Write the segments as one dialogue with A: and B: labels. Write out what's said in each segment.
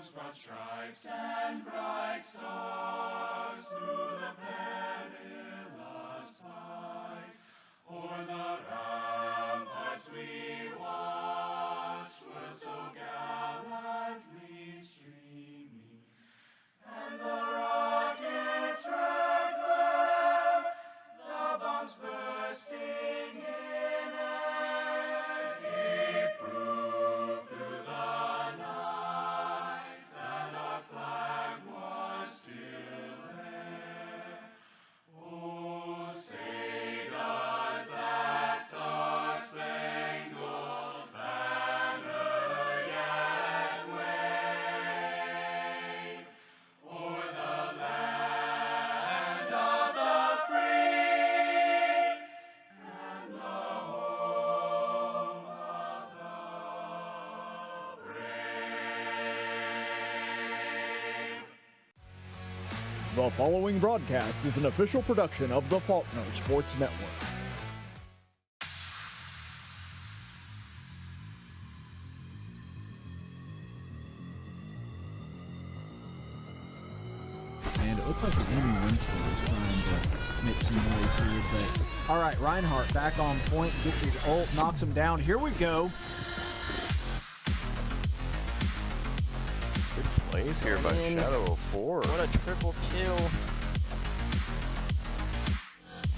A: broad stripes and bright stars through the perilous fight. O'er the ramparts we watched were so gallantly streaming, and the rockets' red glare, the bombs bursting in air, gave proof through the night that our flag was still there. Oh, say does that star-spangled banner yet wave o'er the land of the free and the home of the brave?
B: The following broadcast is an official production of the Faulkner Sports Network.
C: And it looked like the enemy Winston was trying to make some noise here, but all right, Reinhardt back on point, gets his ult, knocks him down. Here we go.
D: Good plays here by Shadow 4.
E: What a triple kill.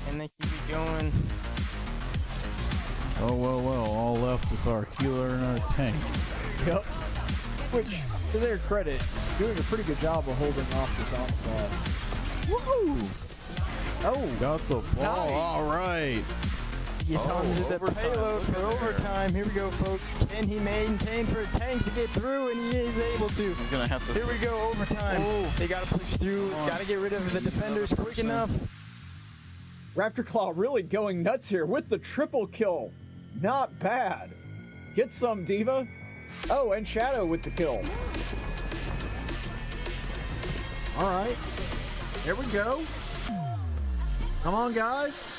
E: And they keep it going.
F: Oh, well, all left is our healer and our tank.
B: Yep. Which, to their credit, doing a pretty good job of holding off this onslaught.
C: Woo! Oh,
F: Got the ball,
C: Nice.
F: all right.
E: He's onto the
D: overtime.
E: payload
D: Look
E: for
D: at there.
E: overtime. Here we go, folks. Can he maintain for a tank to get through? And he is able to.
D: He's gonna have to.
E: Here we go, overtime. They got to push through. Got to get rid of the defenders quick enough.
B: Raptor Claw really going nuts here with the triple kill. Not bad. Get some, Diva. Oh, and Shadow with the kill.
C: all right. Here we go. Come on, guys.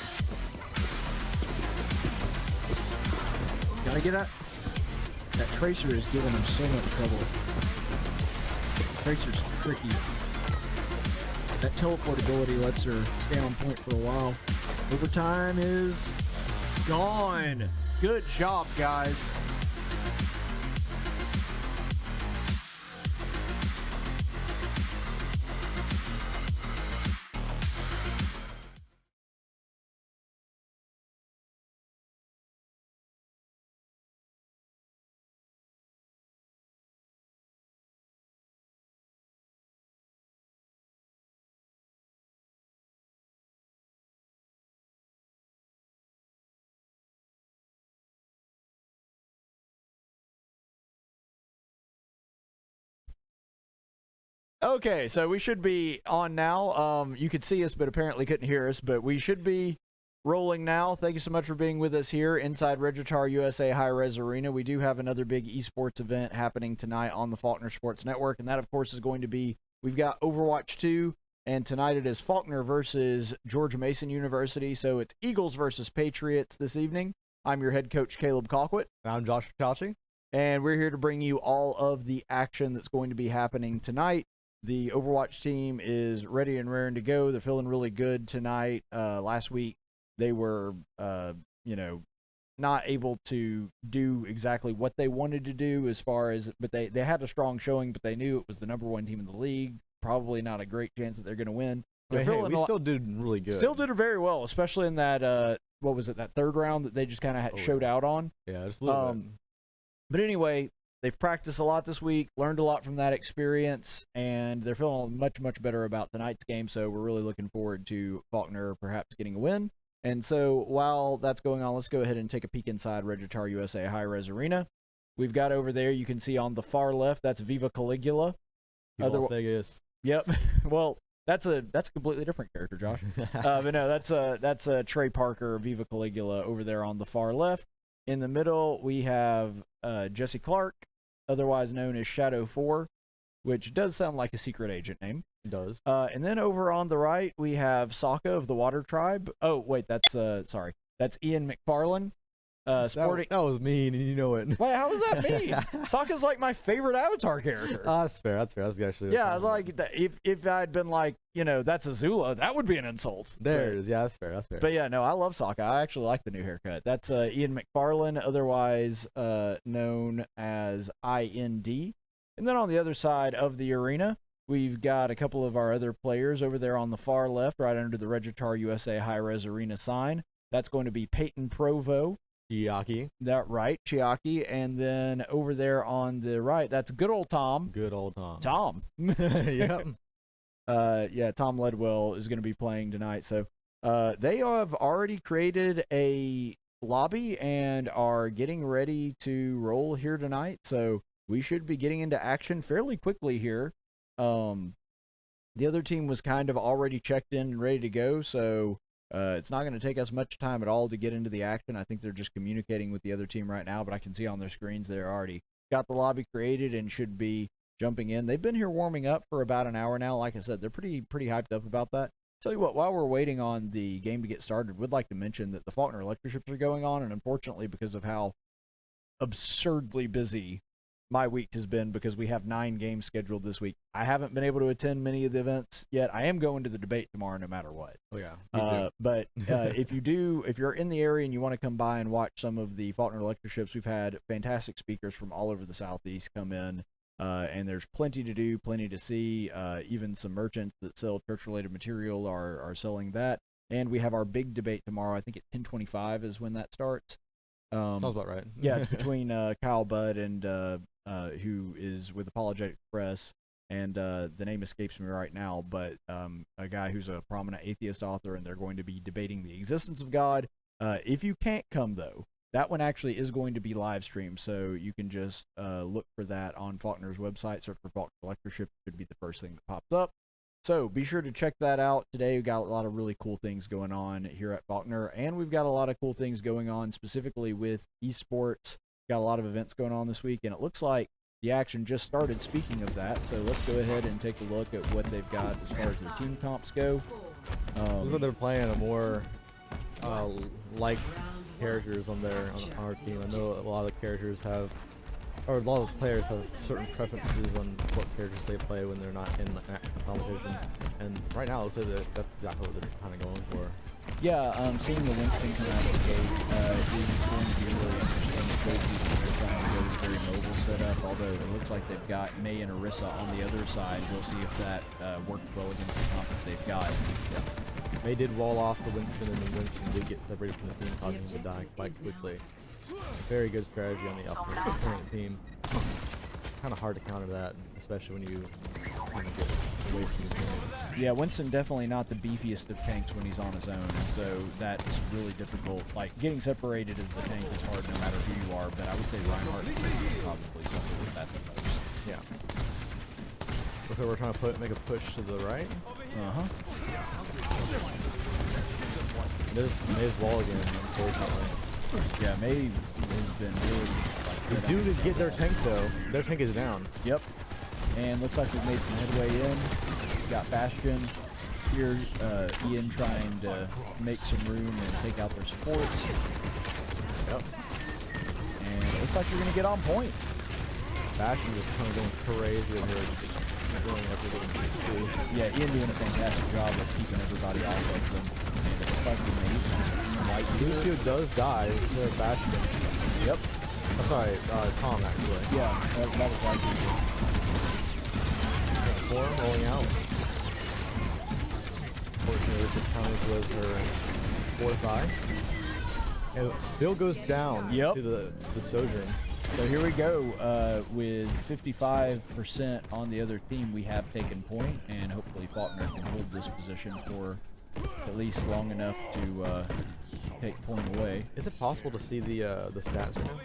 C: Gotta get out. That Tracer is giving him so much trouble. Tracer's tricky. That teleport ability lets her stay on point for a while. Overtime is gone. Good job, guys.
B: Okay, so we should be on now. You could see us, but apparently couldn't hear us. But we should be rolling now. Thank you so much for being with us here inside Regitar USA High Res Arena. We do have another big esports event happening tonight on the Faulkner Sports Network, and that, of course, is going to be, we've got Overwatch 2, and tonight it is Faulkner versus George Mason University. So it's Eagles versus Patriots this evening. I'm your head coach, Caleb Colquitt.
G: I'm Josh Chalchi.
B: And we're here to bring you all of the action that's going to be happening tonight. The Overwatch team is ready and raring to go. They're feeling really good tonight. Last week, they were, not able to do exactly what they wanted to do as far as, but they had a strong showing, but they knew it was the number one team in the league. Probably not a great chance that they're going to win.
G: But hey, we still did really good.
B: Still did very well, especially in that, what was it, that third round that they just kind of showed out on.
G: Yeah, just a little bit.
B: But anyway, they've practiced a lot this week, learned a lot from that experience, and they're feeling much, much better about tonight's game. So we're really looking forward to Faulkner perhaps getting a win. And so while that's going on, let's go ahead and take a peek inside Regitar USA High Res Arena. We've got over there, you can see on the far left, that's VivaCaligula.
G: Las Vegas.
B: Yep. Well, that's a completely different character, Josh. But no, that's a Trae Parker, VivaCaligula over there on the far left. In the middle, we have Jesse Clark, otherwise known as Shadow 4, which does sound like a secret agent name.
G: It does.
B: And then over on the right, we have Sokka of the Water Tribe. Oh, wait, that's Ian McFarland. Sporting.
G: That was mean, and you know it.
B: Wait, how was that mean? Sokka's like my favorite Avatar character.
G: That's fair. That's fair. That's actually.
B: Yeah, like if I'd been like, that's Azula, that would be an insult.
G: There it is. Yeah, that's fair. That's fair.
B: But yeah, no, I love Sokka. I actually like the new haircut. That's Ian McFarland, otherwise known as IND. And then on the other side of the arena, we've got a couple of our other players over there on the far left, right under the Regitar USA High Res Arena sign. That's going to be Payton Provo.
G: Chiaki.
B: That right, Chiaki. And then over there on the right, that's GoodOleTom.
G: GoodOleTom.
B: Tom.
G: Yep.
B: Yeah, Tom Ledwell is going to be playing tonight. So they have already created a lobby and are getting ready to roll here tonight. So we should be getting into action fairly quickly here. The other team was kind of already checked in and ready to go, so it's not going to take us much time at all to get into the action. I think they're just communicating with the other team right now, but I can see on their screens they're already got the lobby created and should be jumping in. They've been here warming up for about an hour now. Like I said, they're pretty hyped up about that. Tell you what, while we're waiting on the game to get started, would like to mention that the Faulkner lectureships are going on, and unfortunately, because of how absurdly busy my week has been, because we have 9 games scheduled this week, I haven't been able to attend many of the events yet. I am going to the debate tomorrow no matter what.
G: Oh yeah, me too.
B: But if you're in the area and you want to come by and watch some of the Faulkner lectureships, we've had fantastic speakers from all over the Southeast come in, and there's plenty to do, plenty to see. Even some merchants that sell church-related material are selling that. And we have our big debate tomorrow. I think at 10:25 is when that starts.
G: Sounds about right.
B: Yeah, it's between Kyle Budd and who is with Apologetic Press, and the name escapes me right now, but a guy who's a prominent atheist author, and they're going to be debating the existence of God. If you can't come, though, that one actually is going to be live streamed, so you can just look for that on Faulkner's website, search for Faulkner Lectureship. It should be the first thing that pops up. So be sure to check that out. Today we've got a lot of really cool things going on here at Faulkner, and we've got a lot of cool things going on specifically with esports. Got a lot of events going on this week, and it looks like the action just started. Speaking of that, so let's go ahead and take a look at what they've got as far as their team comps go.
G: Looks like they're playing a more liked characters on our team. I know a lot of characters have, or a lot of players have certain preferences on what characters they play when they're not in an actual competition. And right now, it looks like that's exactly what they're kind of going for.
B: Yeah, seeing the Winston come out of the gate is going to be really interesting. The trade people are trying to go with a very mobile setup, although it looks like they've got May and Arissa on the other side. We'll see if that worked well against the comp that they've got.
G: Yeah. May did wall off the Winston, and then Winston did get separated from the team, causing him to die quite quickly. Very good strategy on the opponent team. Kind of hard to counter that, especially when you kind of get away from the team.
B: Yeah, Winston definitely not the beefiest of tanks when he's on his own, so that's really difficult. Like, getting separated as the tank is hard no matter who you are, but I would say Reinhardt and Winston probably suffer with that the most.
G: Yeah. Looks like we're trying to make a push to the right.
B: Uh-huh.
G: May's wall again, unfortunately.
B: Yeah, May has been really
G: They do get their tank though. Their tank is down.
B: Yep. And looks like we've made some headway in. Got Bastion here. Ian trying to make some room and take out their supports.
G: Yep.
B: And it looks like you're going to get on point.
G: Bastion just kind of going crazy over here. Doing everything he can do.
B: Yeah, Ian doing a fantastic job of keeping everybody off of them. And it looks like we made White
G: Lucio does die to Bastion.
B: Yep.
G: Oh, sorry, Tom actually.
B: Yeah, that was like
G: Four rolling out. Fortunately, this Tommy was her fourth eye. And it still goes down to the Sojourn.
B: So here we go. With 55% on the other team, we have taken point, and hopefully Faulkner can hold this position for at least long enough to take point away.
G: Is it possible to see the stats right now?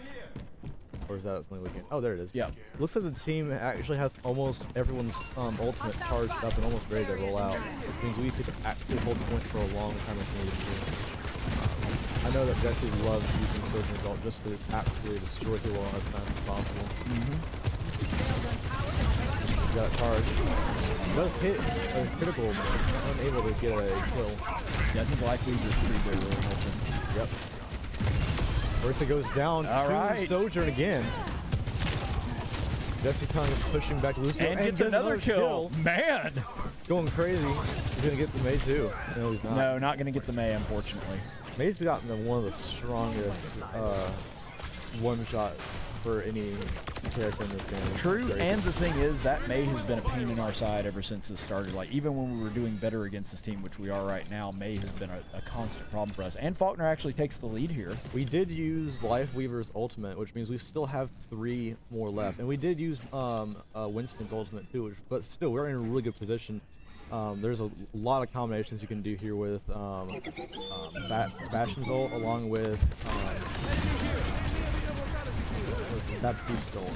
G: Or is that something we can? Oh, there it is.
B: Yeah.
G: Looks like the team actually has almost everyone's ultimate charged up and almost ready to roll out, which means we could actually hold point for a long time if needed to. I know that Jesse loves using Surgeon Assault just to absolutely destroy people as fast as possible. Got a charge. Does hit a critical, but unable to get a kill.
B: Yeah, I think Life Leader is pretty good, really helping. Yep.
G: Versa goes down
B: All
G: to
B: right.
G: Sojourn again. Jesse kind of pushing back Lucio
B: And gets
G: does
B: another kill. Man.
G: Going crazy. He's gonna get the May too. No, he's not.
B: No, not going to get the May, unfortunately.
G: May's gotten one of the strongest one shot for any character in this game.
B: True,
G: Great.
B: and the thing is that May has been a pain in our side ever since it started. Like, even when we were doing better against this team, which we are right now, May has been a constant problem for us. And Faulkner actually takes the lead here.
G: We did use Life Weaver's ultimate, which means we still have 3 more left. And we did use Winston's ultimate too, but still, we're in a really good position. There's a lot of combinations you can do here with Bastion's ult, along with Baptiste's ult.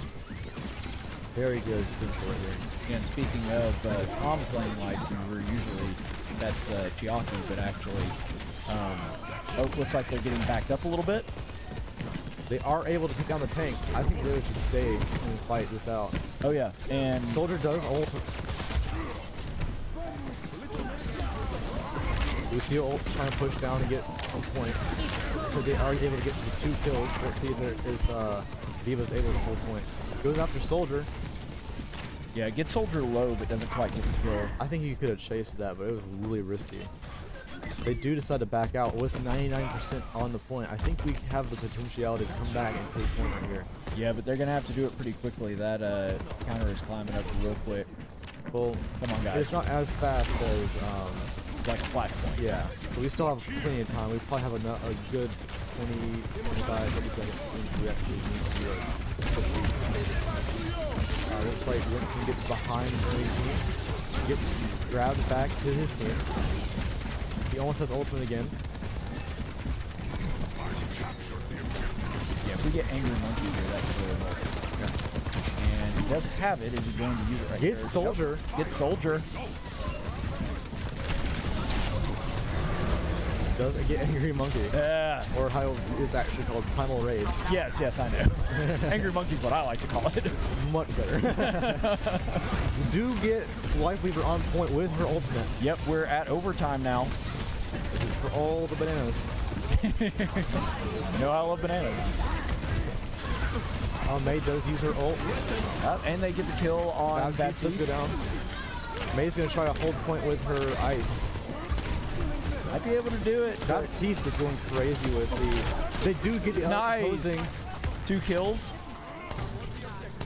G: Very good right here.
B: And speaking of Tom playing like we were usually, that's Chiaki, but actually, Oak looks like they're getting backed up a little bit.
G: They are able to pick down the tank. I think they should stay and fight this out.
B: Oh yeah, and
G: Soldier does ult. Lucio ult trying to push down and get a point. So they are able to get to the 2 kills. Let's see if there is Diva's able to hold point. Goes after Soldier.
B: yeah, gets Soldier low, but doesn't quite get the kill.
G: I think he could have chased that, but it was really risky. They do decide to back out with 99% on the point. I think we have the potentiality to come back and take point right here.
B: Yeah, but they're gonna have to do it pretty quickly. That counter is climbing up real quick.
G: Well,
B: Come on, guys.
G: it's not as fast as
B: Like a flashpoint.
G: yeah. But we still have plenty of time. We probably have a good 20, 25, 30 seconds until we actually need to do it. Looks like Winston gets behind Trae, gets grabbed back to his team. He almost has ultimate again.
B: Yeah, if we get Angry Monkey here, that's really helpful. And he does have it. Is he going to use it right
G: Get
B: there?
G: Soldier.
B: Get Soldier.
G: Does get Angry Monkey.
B: Yeah.
G: Or how it's actually called Primal Rage.
B: Yes, yes, I know. Angry Monkey's what I like to call it.
G: Much better. Do get Life Weaver on point with her ultimate.
B: Yep, we're at overtime now.
G: This is for all the bananas.
B: You know I love bananas.
G: May does use her ult.
B: And they get the kill on
G: Baptiste does
B: Baptiste.
G: go down. May's gonna try to hold point with her ice.
B: Might be able to do it.
G: Baptiste is going crazy with the. They do get the
B: Nice.
G: opposing.
B: 2 kills.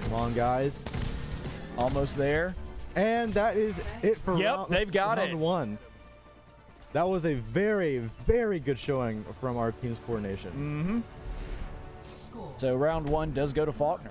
G: Come on, guys.
B: Almost there.
G: And that is it for
B: Yep, they've got
G: round
B: it.
G: 1. That was a very, very good showing from our team's coordination.
B: Mm-hmm. So round 1 does go to Faulkner.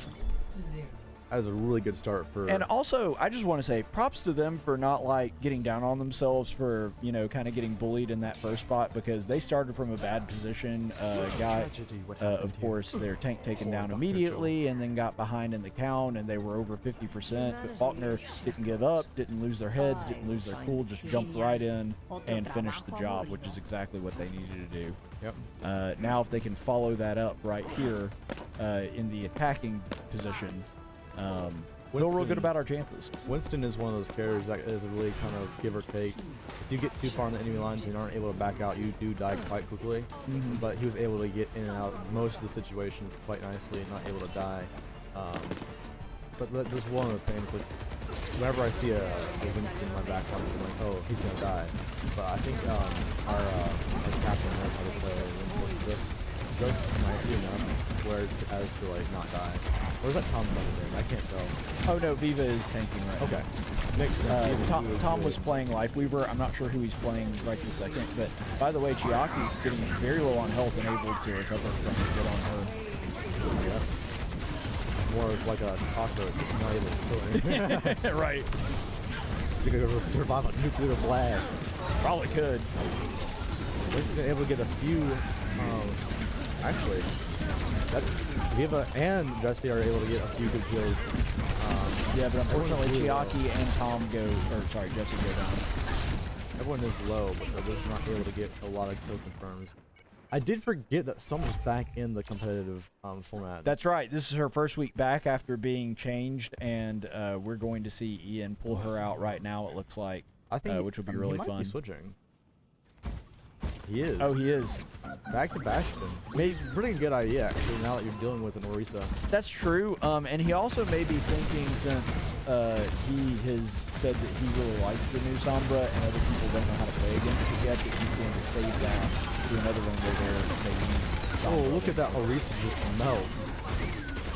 G: That was a really good start for.
B: And also, I just want to say props to them for not like getting down on themselves for, you know, kind of getting bullied in that first spot, because they started from a bad position. Of course, their tank taken down immediately and then got behind in the count, and they were over 50%. But Faulkner didn't give up, didn't lose their heads, didn't lose their cool, just jumped right in and finished the job, which is exactly what they needed to do.
G: Yep.
B: Now, if they can follow that up right here in the attacking position, feel real good about our chances.
G: Winston is one of those characters that is a really kind of give or take. If you get too far in the enemy lines and you aren't able to back out, you do die quite quickly. But he was able to get in and out of most of the situations quite nicely, not able to die. But that's one of the things. Like, whenever I see a Winston in my back, I'm like, oh, he's gonna die. But I think our captain knows how to play Winston just nicely enough, where as to like not die. Or is that Tom playing? I can't tell.
B: Oh no, Viva is tanking right
G: Okay.
B: now.
G: Makes sense. Viva
B: Tom
G: good.
B: was playing Lifeweaver. I'm not sure who he's playing right this second, but by the way, Chiaki getting very low on health and able to recover from the hit on her.
G: Yeah. More as like a cockroach, just not able to kill him.
B: Right.
G: You could go survive a nuclear blast.
B: Probably could.
G: Winston able to get a few. Actually, that's Viva and Jesse are able to get a few good kills.
B: Yeah, but unfortunately,
G: really
B: Chiaki and Tom Jesse go down.
G: Everyone is low, but they're just not able to get a lot of kill confirms. I did forget that someone's back in the competitive format.
B: That's right. This is her first week back after being changed, and we're going to see Ian pull her out right now, it looks like,
G: I think
B: which will be
G: he
B: really
G: might
B: fun.
G: Be switching. He is.
B: Oh, he is.
G: Back to Bastion. Maybe pretty good idea actually. Now that you're dealing with an Orisa.
B: That's true. And he also may be thinking, since he has said that he really likes the new Sombra and other people don't know how to play against it yet, that he's going to save that to another one where they need Sombra.
G: Oh, look at that Orisa just melt.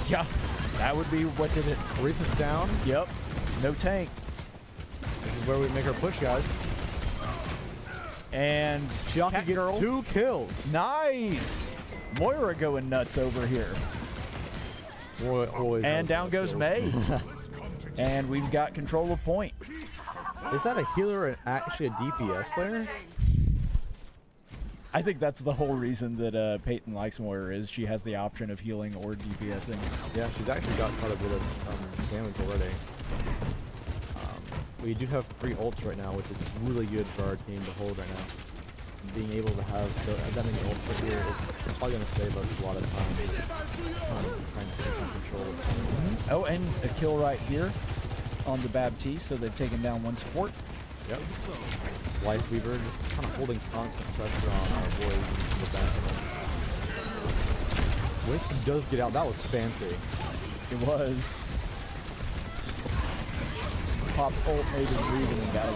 B: Yeah, that would be what did it.
G: Orisa's down.
B: Yep. No tank.
G: This is where we make our push, guys.
B: And
G: Chiaki gets 2 kills.
B: Nice. Moira going nuts over here. And down goes May. And we've got control of point.
G: Is that a healer and actually a DPS player?
B: I think that's the whole reason that Payton likes Moira, is she has the option of healing or DPSing.
G: Yeah, she's actually got quite a bit of damage already. We do have 3 ults right now, which is really good for our team to hold right now. Being able to have that many ults right here is probably going to save us a lot of time trying to take some control of the
B: Oh, and a kill right here on the Baptiste, so they've taken down 1 support.
G: Yep. Life Weaver just kind of holding constant pressure on our boys in the back. Winston does get out. That was fancy.
B: It was. Pop ult, made his read, and then got it.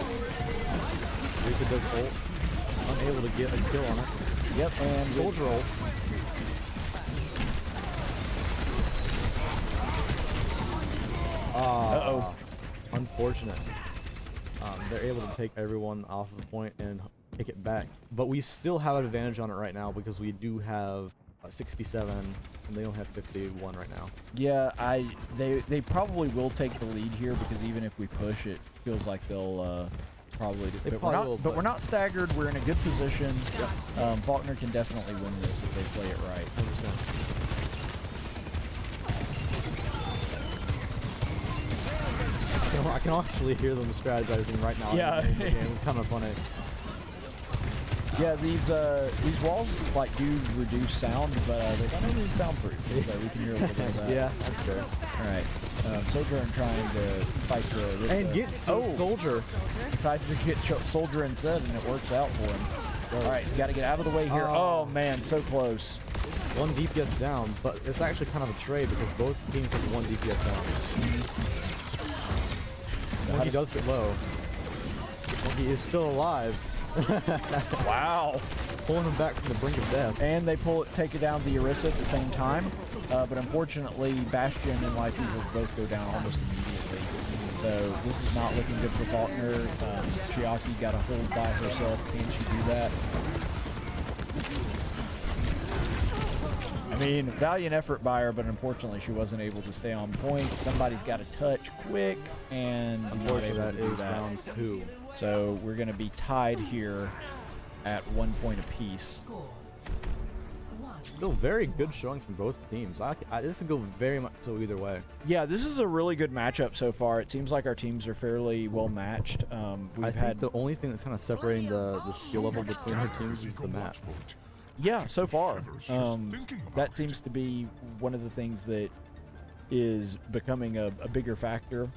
G: Rika does ult. Unable to get a kill on it.
B: Yep, and
G: Soldier ult.
B: Uh-oh.
G: Unfortunate. They're able to take everyone off of the point and take it back. But we still have an advantage on it right now because we do have 67 and they don't have 51 right now.
B: Yeah, they probably will take the lead here, because even if we push, it feels like they'll probably do. But we're not staggered. We're in a good position. Yep. Faulkner can definitely win this if they play it right.
G: 100%. I can actually hear them strategizing right now.
B: Yeah.
G: It's kind of funny.
B: Yeah, these walls like do reduce sound, but they kind of need soundproof, so we can hear a little bit of that.
G: Yeah, that's fair.
B: All right. Soldier and trying to fight this.
G: And get Soldier.
B: Decides to get Soldier instead, and it works out for him. All right, got to get out of the way here. Oh man, so close.
G: 1 DPS down, but it's actually kind of a trade because both teams have 1 DPS down. Monkey does get low. Monkey is still alive.
B: Wow.
G: Pulling him back from the brink of death.
B: And they take it down the Orisa at the same time. But unfortunately, Bastion and Life Weaver both go down almost immediately. So this is not looking good for Faulkner. Chiaki got a hold by herself. Can she do that? I mean, valiant effort by her, but unfortunately she wasn't able to stay on point. Somebody's got to touch quick, and not able to do that.
G: Round 2.
B: So we're going to be tied here at 1 point apiece.
G: Still very good showing from both teams. This could go very much so either way.
B: Yeah, this is a really good matchup so far. It seems like our teams are fairly well matched.
G: I think the only thing that's kind of separating the skill level between our teams is the map.
B: Yeah, so far. That seems to be one of the things that is becoming a bigger factor.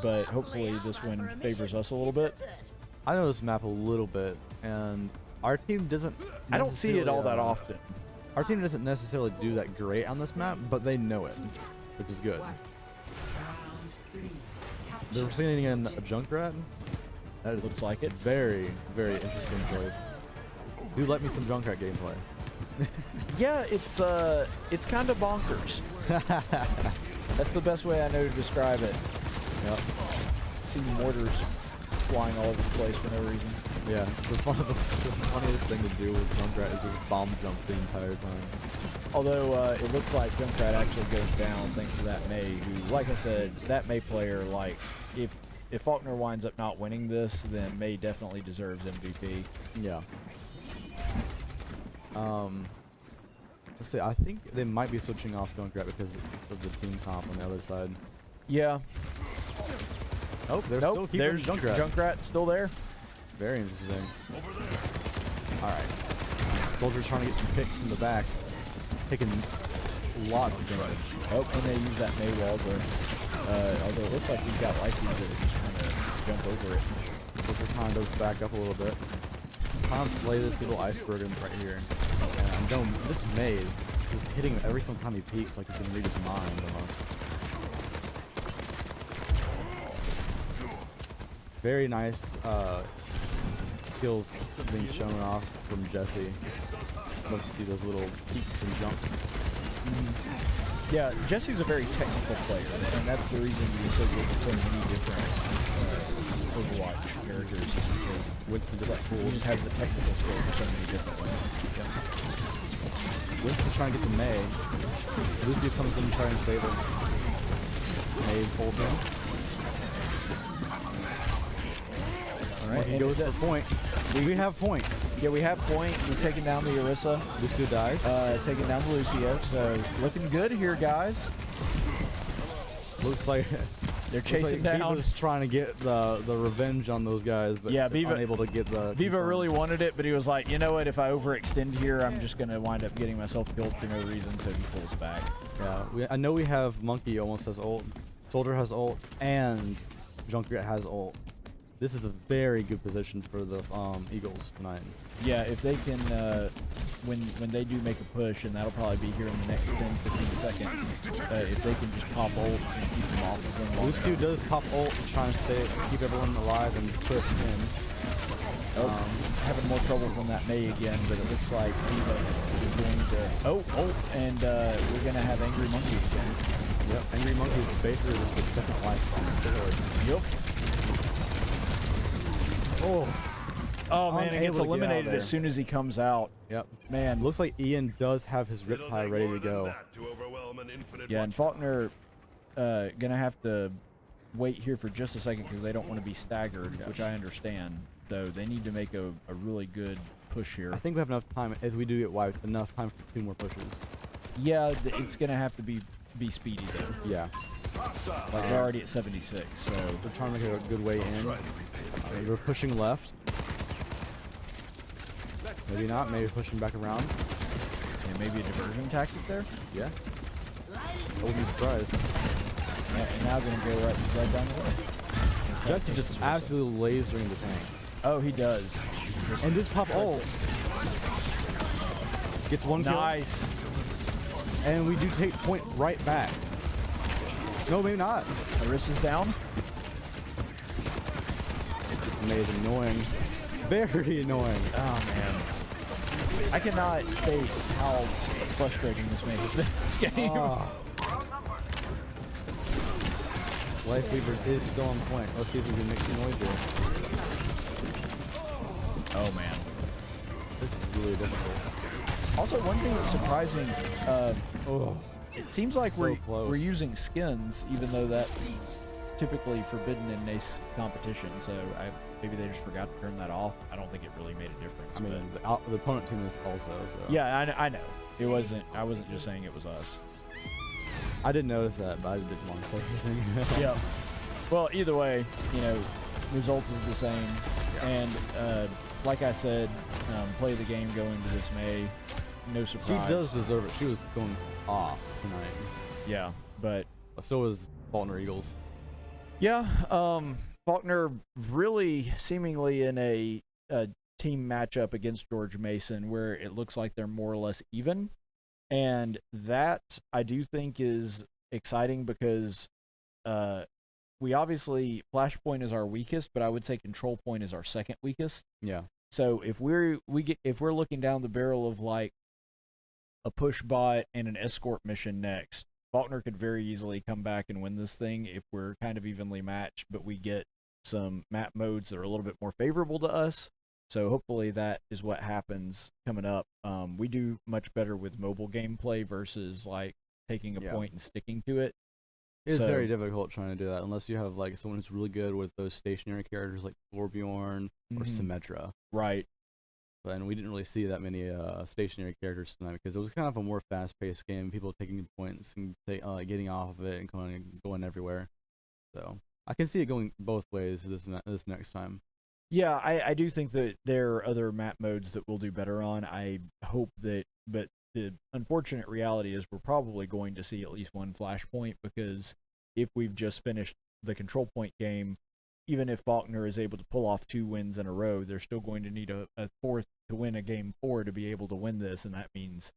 B: But hopefully this one favors us a little bit.
G: I know this map a little bit, and our team doesn't...
B: I don't see it all that often.
G: Our team doesn't necessarily do that great on this map, but they know it, which is good. They're sending in a Junkrat. That
B: looks like it.
G: Very, very interesting choice. Do let me some Junkrat gameplay.
B: Yeah, it's kind of bonkers. That's the best way I know to describe it.
G: Yep.
B: See mortars flying all over the place for no reason.
G: Yeah, the funniest thing to do with Junkrat is just bomb jump the entire time.
B: Although it looks like Junkrat actually goes down thanks to that May, who, like I said, that May player, like, if Faulkner winds up not winning this, then May definitely deserves MVP.
G: Yeah. Let's see, I think they might be switching off Junkrat because of the team comp on the other side.
B: Yeah.
G: Oh, they're still keeping
B: there's
G: Junkrat.
B: Junkrat still there.
G: Very interesting. Alright. Soldier's trying to get some kicks from the back. Taking lots of damage.
B: Oh, and they use that May wall there. Although it looks like we've got Life Weaver that just trying to jump over it.
G: Soldier kind of does back up a little bit. trying to play this little iceberg right here, and I'm going. This maze is hitting him every single time he peeks, like it's gonna read his mind almost. Very nice skills being shown off from Jesse. Love to see those little peeks and jumps.
B: Yeah, Jesse's a very technical player, and that's the reason he's so good with so many different Overwatch characters. Because
G: Winston did that cool.
B: he just has the technical skill for so many different ones.
G: Winston's trying to get to May. Lucio comes in trying to save him. May pulled him.
B: Alright,
G: He goes for point. We have point.
B: Yeah, we have point. We've taken down the Orisa.
G: Lucio dies.
B: Taking down the Lucio. So looking good here, guys.
G: Looks like
B: They're chasing down.
G: Viva's trying to get the revenge on those guys, but
B: Yeah, Viva-
G: unable to get the.
B: Viva really wanted it, but he was like, you know what? If I overextend here, I'm just gonna wind up getting myself killed for no reason. So he pulls back.
G: Yeah, I know we have Monkey almost has ult, Soldier has ult, and Junkrat has ult. This is a very good position for the Eagles tonight.
B: Yeah, if they can, when they do make a push, and that'll probably be here in the next 10-15 seconds, if they can just pop ults and keep them off of them.
G: Lucio does pop ult to try and keep everyone alive and push in.
B: Having more trouble from that May again, but it looks like Viva is going to ult, and we're gonna have Angry Monkey again.
G: Yep, Angry Monkey is basically just the second life on steroids.
B: Yep. Oh man, it
G: Unable
B: gets
G: to get out
B: eliminated
G: there.
B: as soon as he comes out.
G: Yep.
B: Man,
G: Looks like Ian does have his Riptide ready to go.
B: yeah, and Faulkner gonna have to wait here for just a second because they don't want to be staggered, which I understand. So they need to make a really good push here.
G: I think we have enough time, if we do get wiped, enough time for 2 more pushes.
B: Yeah, it's gonna have to be speedy though.
G: Yeah.
B: Like they're already at 76, so
G: We're trying to make a good way in. We're pushing left. Maybe not. Maybe pushing back around.
B: yeah, maybe a diversion tactic there.
G: Yeah. I wouldn't be surprised.
B: Yeah, and now gonna go right down the road.
G: Jesse just absolutely lasering the tank.
B: Oh, he does.
G: And this pop ult gets 1 kill.
B: Nice.
G: And we do take point right back. No, maybe not.
B: Orisa's down.
G: This May is annoying. Very annoying.
B: Oh man. I cannot state how frustrating this may have been this game.
G: Lifeweaver is still on point. Let's see if we can make some noise here.
B: Oh man.
G: This is really difficult.
B: Also, one thing that's surprising, it seems like
G: So
B: we're
G: close.
B: using skins, even though that's typically forbidden in NACE competition. So maybe they just forgot to turn that off. I don't think it really made a difference.
G: I mean,
B: but
G: the opponent team is also. So.
B: yeah, I know. It wasn't. I wasn't just saying it was us.
G: I didn't notice that, but I didn't want to say anything.
B: Yeah. Well, either way, result is the same.
G: Yeah.
B: And like I said, play the game going to this May. No
G: She
B: surprise.
G: does deserve it. She was going off tonight.
B: Yeah, but
G: So was Faulkner Eagles.
B: yeah, Faulkner really seemingly in a team matchup against George Mason where it looks like they're more or less even. And that I do think is exciting because we obviously Flashpoint is our weakest, but I would say Control Point is our second weakest.
G: Yeah.
B: So if we're looking down the barrel of like a push bot and an escort mission next, Faulkner could very easily come back and win this thing if we're kind of evenly matched, but we get some map modes that are a little bit more favorable to us. So hopefully that is what happens coming up. We do much better with mobile gameplay versus like taking a point and sticking to it.
G: It's very difficult trying to do that unless you have like someone who's really good with those stationary characters like Torbjorn or Symmetra.
B: Right.
G: And we didn't really see that many stationary characters tonight because it was kind of a more fast-paced game. People taking points and getting off of it and going everywhere. So I can see it going both ways this next time.
B: Yeah, I do think that there are other map modes that we'll do better on. I hope that, but the unfortunate reality is we're probably going to see at least one Flashpoint because if we've just finished the Control Point game, even if Faulkner is able to pull off 2 wins in a row, they're still going to need a 4th to win a game 4 to be able to win this, and that means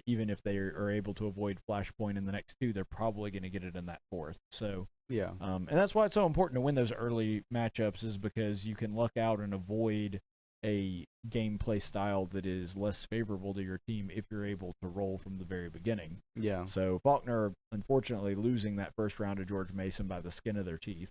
B: even if they are able to avoid Flashpoint in the next 2, they're probably going to get it in that 4th. So
H: Yeah.
B: and that's why it's so important to win those early matchups, is because you can luck out and avoid a gameplay style that is less favorable to your team if you're able to roll from the very beginning.
H: Yeah.
B: So Faulkner, unfortunately, losing that first round to George Mason by the skin of their teeth.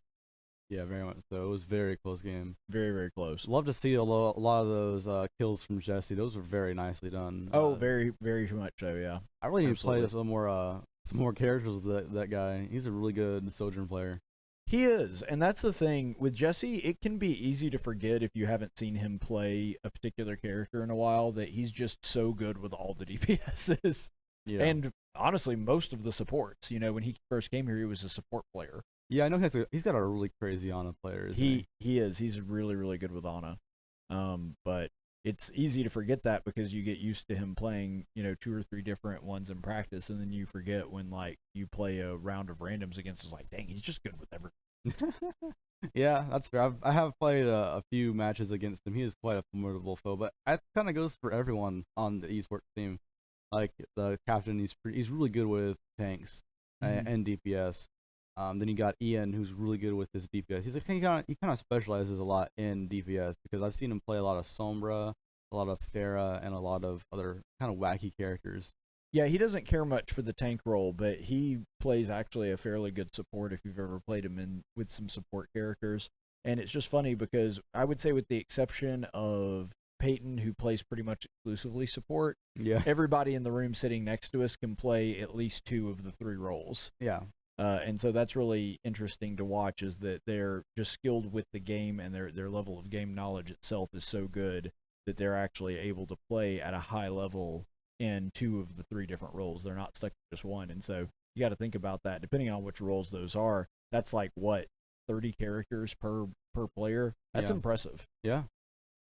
H: Yeah, very much so. It was a very close game.
B: Very, very close.
H: Love to see a lot of those kills from Jesse. Those were very nicely done.
B: Oh, very, very much so, yeah.
H: I really need to play
B: absolutely.
H: some more characters with that guy. He's a really good Sojourn player.
B: He is, and that's the thing. With Jesse, it can be easy to forget if you haven't seen him play a particular character in a while that he's just so good with all the DPSs.
H: Yeah.
B: And honestly, most of the supports. You know, when he first came here, he was a support player.
H: Yeah, I know he's got a really crazy Ana player. Isn't he?
B: He is. He's really, really good with Ana. But it's easy to forget that because you get used to him playing, 2 or 3 different ones in practice, and then you forget when, like, you play a round of randoms against us, like, dang, he's just good with everything.
H: Yeah, that's fair. I have played a few matches against him. He is quite a formidable foe, but that kind of goes for everyone on the esports team. Like, the captain, he's really good with tanks and DPS. Then you got Ian, who's really good with his DPS. He kind of specializes a lot in DPS because I've seen him play a lot of Sombra, a lot of Pharah, and a lot of other kind of wacky characters.
B: Yeah, he doesn't care much for the tank role, but he plays actually a fairly good support if you've ever played him with some support characters. And it's just funny because I would say, with the exception of Payton, who plays pretty much exclusively support,
H: Yeah.
B: everybody in the room sitting next to us can play at least 2 of the 3 roles.
H: Yeah.
B: And so that's really interesting to watch, is that they're just skilled with the game, and their level of game knowledge itself is so good that they're actually able to play at a high level in 2 of the 3 different roles. They're not stuck with just one. And so you got to think about that. Depending on which roles those are, that's like, what, 30 characters per player? That's
H: Yeah.
B: impressive.
H: Yeah.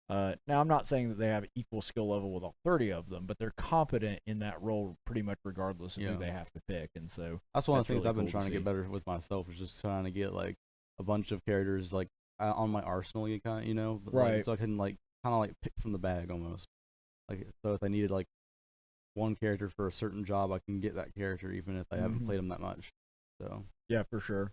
B: Now, I'm not saying that they have equal skill level with all 30 of them, but they're competent in that role pretty much regardless of who they have to pick. And so
H: that's one of the things
B: really
H: I've been
B: cool
H: trying to get
B: see.
H: better with myself, is just trying to get like a bunch of characters like on my arsenal, but,
B: Right.
H: so I can like kind of like pick from the bag almost. Like, so if I needed like one character for a certain job, I can get that character even if I haven't played him that much. So
B: yeah, for sure.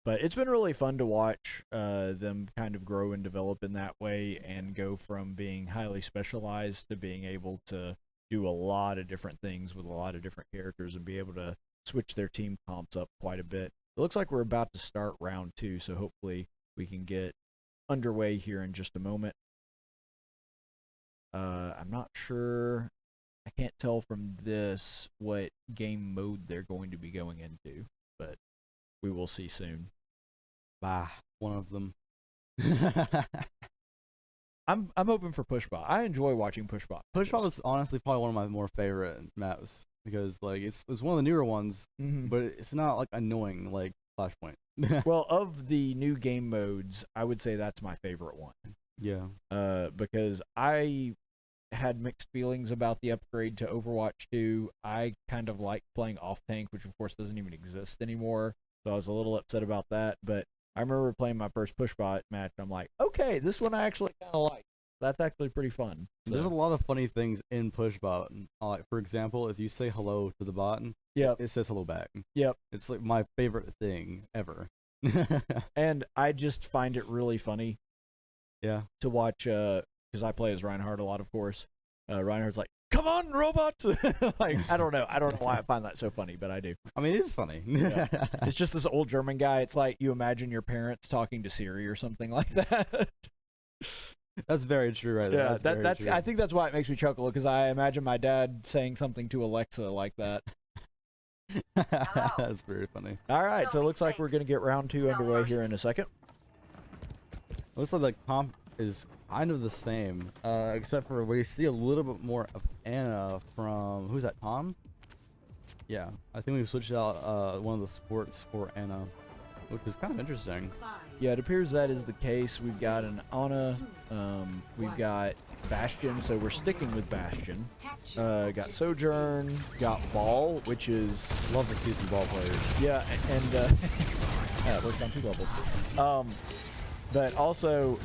B: But it's been really fun to watch them kind of grow and develop in that way, and go from being highly specialized to being able to do a lot of different things with a lot of different characters and be able to switch their team comps up quite a bit. It looks like we're about to start round 2, so hopefully we can get underway here in just a moment. I'm not sure. I can't tell from this what game mode they're going to be going into, but we will see soon.
H: One of them.
B: I'm hoping for Pushbot. I enjoy watching Pushbot.
H: Pushbot was honestly probably one of my more favorite maps because like it's one of the newer ones, but it's not like annoying like Flashpoint.
B: Well, of the new game modes, I would say that's my favorite one.
H: Yeah.
B: Because I had mixed feelings about the upgrade to Overwatch 2. I kind of like playing off tank, which of course doesn't even exist anymore. So I was a little upset about that. But I remember playing my first Pushbot match, and I'm like, okay, this one I actually kind of like. That's actually pretty fun. So.
H: There's a lot of funny things in Pushbot. Like, for example, if you say hello to the bot, it says hello back.
B: Yep.
H: It's like my favorite thing ever.
B: And I just find it really funny.
H: Yeah.
B: To watch, because I play as Reinhardt a lot, of course. Reinhardt's like, come on, robots! Like, I don't know why I find that so funny, but I do.
H: I mean, it is funny.
B: Yeah. It's just this old German guy. It's like you imagine your parents talking to Siri or something like that.
H: That's very true, right there.
B: Yeah,
H: that's
B: I think that's why it makes me chuckle, because I imagine my dad saying something to Alexa like that.
H: That's very funny.
B: All right, so it looks like we're going to get round 2 underway here in a second.
H: Looks like the comp is kind of the same, except for we see a little bit more of Ana from, who's that, Tom? Yeah, I think we've switched out one of the supports for Ana, which is kind of interesting.
B: Yeah, it appears that is the case. We've got an Ana, we've got Bastion, so we're sticking with Bastion. Got Sojourn, got Ball, which is...
H: Love to see some ball players.
B: Yeah, and yeah, it works on 2 levels. But also,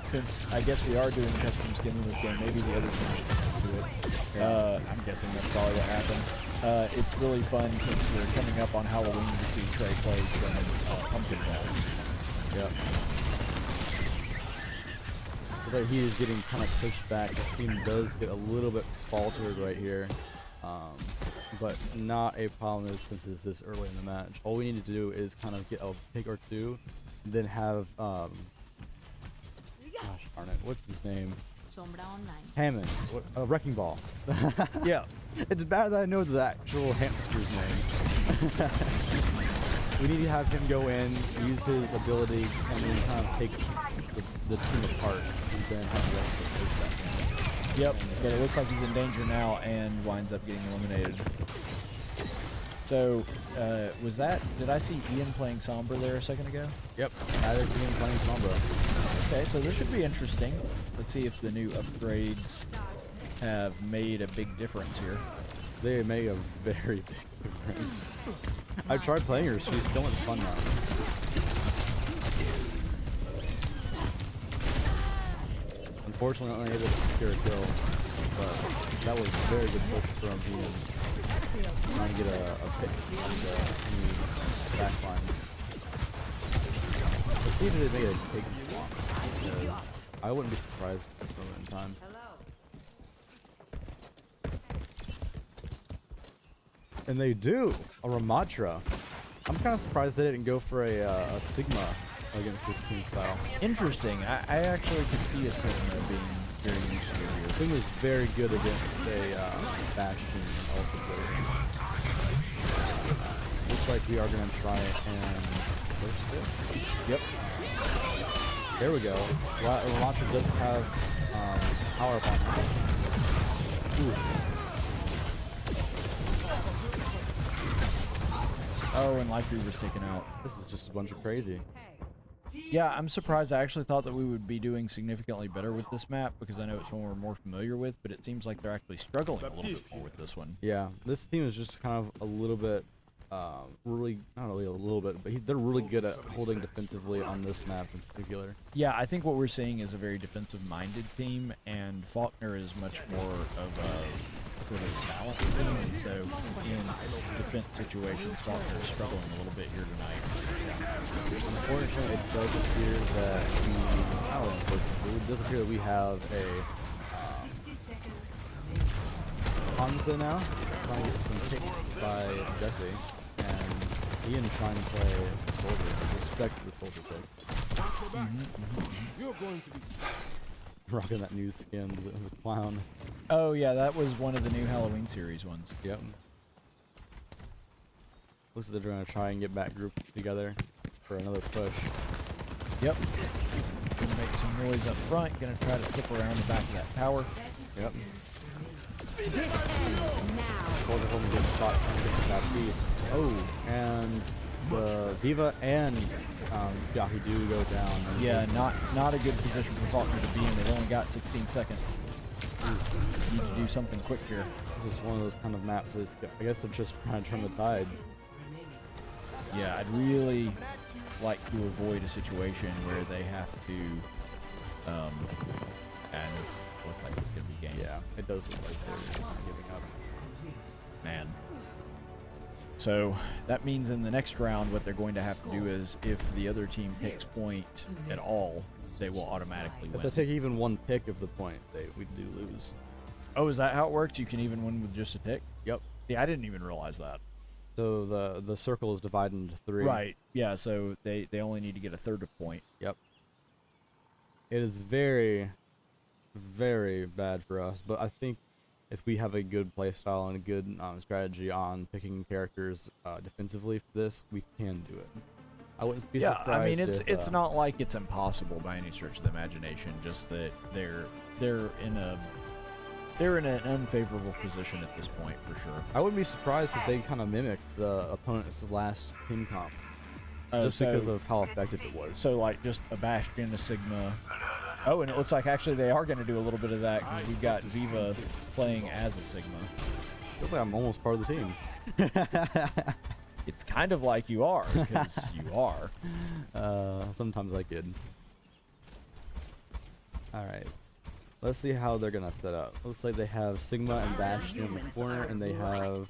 B: since I guess we are doing custom skin in this game, maybe the other team should do it. I'm guessing that's probably what happened. It's really fun since we're coming up on Halloween to see Trae play some pumpkin balls.
H: Yep. Looks like he is getting kind of pushed back. His team does get a little bit faltered right here. But not a problem since it's this early in the match. All we need to do is kind of get a pick or two, and then have gosh darn it, what's his name? Hammond. What, Wrecking Ball.
B: Yeah.
H: It's bad that I know the actual hamster's name. We need to have him go in, use his ability, and then kind of take the team apart, and then have the rest of it take that.
B: Yep. Yeah, it looks like he's in danger now and winds up getting eliminated. So, was that? Did I see Ian playing Sombra there a second ago?
H: Yep. That is Ian playing Sombra.
B: Okay, so this should be interesting. Let's see if the new upgrades have made a big difference here.
H: They make a very big difference. I've tried playing her. She's so much fun now. Unfortunately, not able to secure a kill, but that was a very good push from Ian. Trying to get a pick on the new backline. Let's see if they made a take swap, because I wouldn't be surprised at this moment in time. And they do a Ramatra. I'm kind of surprised they didn't go for a Sigma against this team style.
B: Interesting. I actually could see a Sigma being very useful here.
H: Sigma's very good against a Bastion also player. Looks like we are going to try and push this. Yep. There we go. Ramatra does have power up on him. Ooh.
B: Oh, and Life Reaver's taken out.
H: This is just a bunch of crazy.
B: Yeah, I'm surprised. I actually thought that we would be doing significantly better with this map because I know it's one we're more familiar with, but it seems like they're actually struggling a little bit more with this one.
H: Yeah, this team is just kind of a little bit, really, not really a little bit, but they're really good at holding defensively on this map in particular.
B: Yeah, I think what we're seeing is a very defensive-minded team, and Faulkner is much more of a sort of balanced team, and so in defense situations, Faulkner is struggling a little bit here tonight.
H: Unfortunately, it does appear that it does appear that we have a Hansa now, trying to get some kicks by Jesse, and Ian trying to play some soldier. Respect the soldier pick. You're going to be rocking that new skin, the clown.
B: Oh yeah, that was one of the new Halloween series ones.
H: Yep. Looks like they're gonna try and get back grouped together for another push.
B: Yep. Gonna make some noise up front. Gonna try to slip around the back of that tower.
H: Yep. Soldier home gets shot trying to get the back feed. Oh, and the Viva and Chiaki do go down.
B: Yeah, not a good position for Faulkner to be in. They've only got 16 seconds. Need to do something quick here.
H: This is one of those kind of maps. I guess they're just trying to turn the tide.
B: Yeah, I'd really like to avoid a situation where they have to. And this looks like it's gonna be game.
H: Yeah, it does look like they're kind of giving up.
B: Man. So that means in the next round, what they're going to have to do is, if the other team takes point at all, they will automatically
H: If
B: win.
H: they take even one pick of the point, we do lose.
B: Oh, is that how it works? You can even win with just a tick?
H: Yep.
B: Yeah, I didn't even realize that.
H: So the circle is divided into 3.
B: Right. Yeah. So they only need to get a third of point.
H: Yep. It is very, very bad for us, but I think if we have a good play style and a good strategy on picking characters defensively for this, we can do it. I wouldn't be surprised.
B: I mean,
H: if,
B: it's not like it's impossible by any stretch of the imagination. Just that they're in an unfavorable position at this point for sure.
H: I wouldn't be surprised if they kind of mimic the opponent's last team comp, just because of how effective it was.
B: So like just a Bastion, a Sigma. Oh, and it looks like actually they are going to do a little bit of that because we've got Viva playing as a Sigma.
H: Feels like I'm almost part of the team.
B: It's kind of like you are, because you are.
H: Sometimes I kid. All right. Let's see how they're gonna set up. Looks like they have Sigma and Bastion in the corner, and they have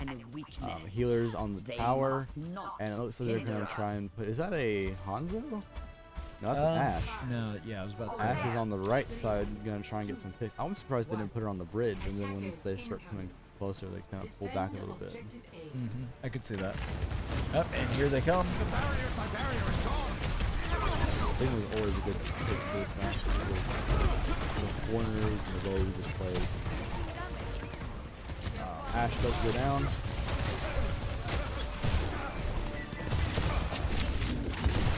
H: healers on the tower. And it looks like they're gonna try and put. Is that a Hanzo? No, that's an Ashe.
C: No, yeah, I was about to say.
H: Ashe is on the right side, gonna try and get some picks. I'm surprised they didn't put her on the bridge, and then when they start coming closer, they kind of pull back a little bit.
B: I could see that. Up, and here they come.
H: Sigma's always a good pick for this match. The corners and the way he just plays. Ashe does go down.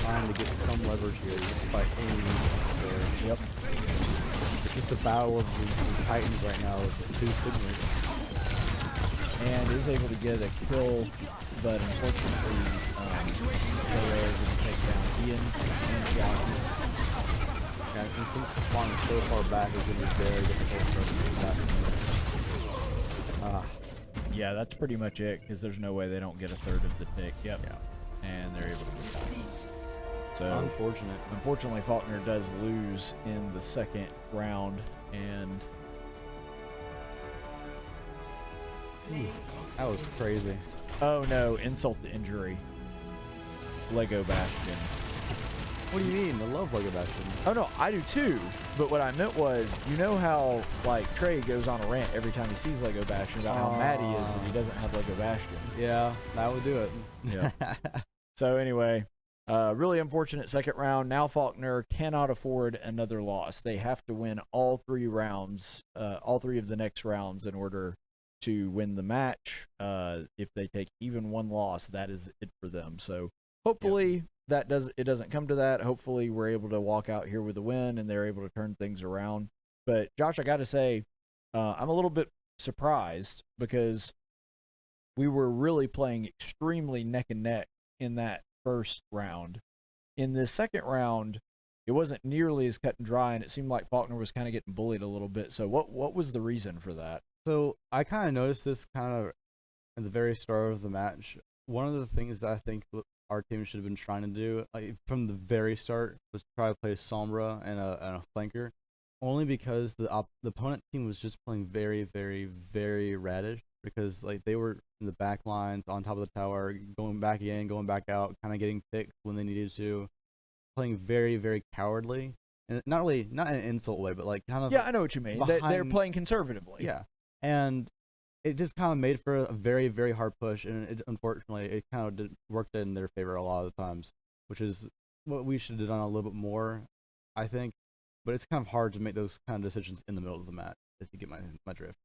H: Trying to get some leverage here just by any means there. Yep. It's just a battle of the Titans right now with the two Sigmas.
B: And is able to get a kill, but unfortunately, they're able to take down Ian and Chiaki.
H: Yeah, and since the spawn is so far back, it's going to be very difficult for us to get back.
B: Yeah, that's pretty much it, because there's no way they don't get a third of the tick. Yep. Yeah. And they're able to get that. So unfortunately, Faulkner does lose in the second round, and
H: that was crazy.
B: Oh no, insult to injury. Lego Bastion.
H: What do you mean? I love Lego Bastion.
B: Oh no, I do too. But what I meant was, you know how like Trae goes on a rant every time he sees Lego Bastion about how mad he is that he doesn't have Lego Bastion.
H: Yeah, that would do it.
B: Yeah. So anyway, really unfortunate second round. Now Faulkner cannot afford another loss. They have to win all 3 rounds, all 3 of the next rounds in order to win the match. If they take even one loss, that is it for them. So hopefully it doesn't come to that. Hopefully we're able to walk out here with a win and they're able to turn things around. But Josh, I got to say, I'm a little bit surprised because we were really playing extremely neck and neck in that first round. In the second round, it wasn't nearly as cut and dry, and it seemed like Faulkner was kind of getting bullied a little bit. So what was the reason for that?
H: So I kind of noticed this kind of at the very start of the match. One of the things that I think our team should have been trying to do, like, from the very start, was try to play Sombra and a flanker, only because the opponent team was just playing very, very, very radish, because like they were in the back lines on top of the tower, going back in, going back out, kind of getting picked when they needed to, playing very, very cowardly, and not in an insult way, but like kind of.
B: Yeah, I know what you mean. They're playing conservatively.
H: Yeah, and it just kind of made for a very, very hard push, and unfortunately, it kind of worked in their favor a lot of the times, which is what we should have done a little bit more, I think. But it's kind of hard to make those kind of decisions in the middle of the match, if you get my drift.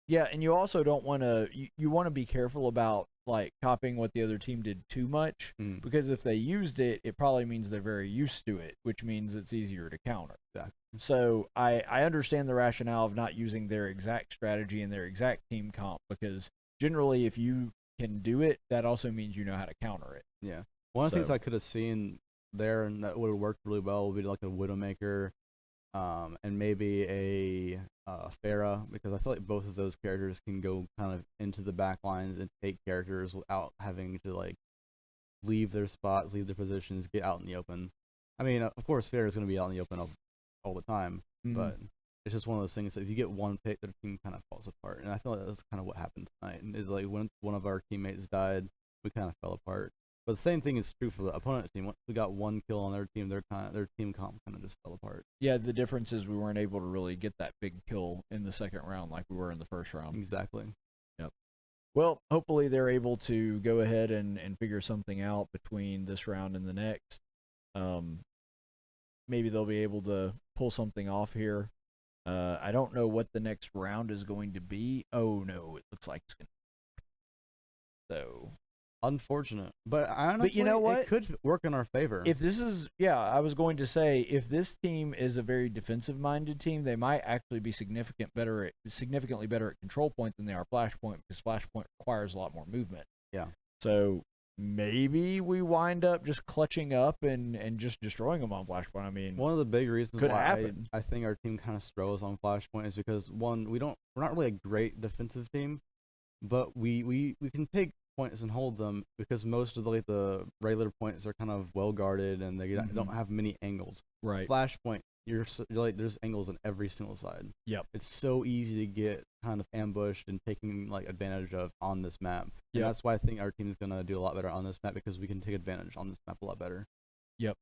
B: Yeah, and you also don't want to. You want to be careful about like copying what the other team did too much, because if they used it, it probably means they're very used to it, which means it's easier to counter.
H: Exactly.
B: So I understand the rationale of not using their exact strategy and their exact team comp, because generally, if you can do it, that also means you know how to counter it.
H: Yeah. One of the things I could have seen there, and that would have worked really well, would be like a Widowmaker, and maybe a Pharah, because I feel like both of those characters can go kind of into the back lines and take characters without having to like leave their spots, leave their positions, get out in the open. I mean, of course, Pharah is going to be out in the open all the time, but it's just one of those things that if you get one pick, their team kind of falls apart. And I feel like that's kind of what happened tonight. And is like when one of our teammates died, we kind of fell apart. But the same thing is true for the opponent team. Once we got one kill on their team, their team comp kind of just fell apart.
B: Yeah, the difference is we weren't able to really get that big kill in the second round like we were in the first round.
H: Exactly.
B: Yep. Well, hopefully they're able to go ahead and figure something out between this round and the next. Maybe they'll be able to pull something off here. I don't know what the next round is going to be. Oh, no, it looks like it's going to. So.
H: Unfortunate, but honestly,
B: but you know what?
H: It could work in our favor.
B: If this is, I was going to say, if this team is a very defensive-minded team, they might actually be significantly better at control point than they are flashpoint, because flashpoint requires a lot more movement.
H: Yeah.
B: So maybe we wind up just clutching up and just destroying them on flashpoint. I mean,
H: one of the big reasons why
B: I
H: think our team kind of struggles on flashpoint is because one, we're not really a great defensive team, but we can take points and hold them because most of the regular points are kind of well guarded and they don't have many angles.
B: Right.
H: Flashpoint you're like there's angles on every single side.
B: Yep.
H: It's so easy to get kind of ambushed and taking like advantage of on this map. Yeah. That's why I think our team is gonna do a lot better on this map because we can take advantage on this map a lot better.
B: Yep.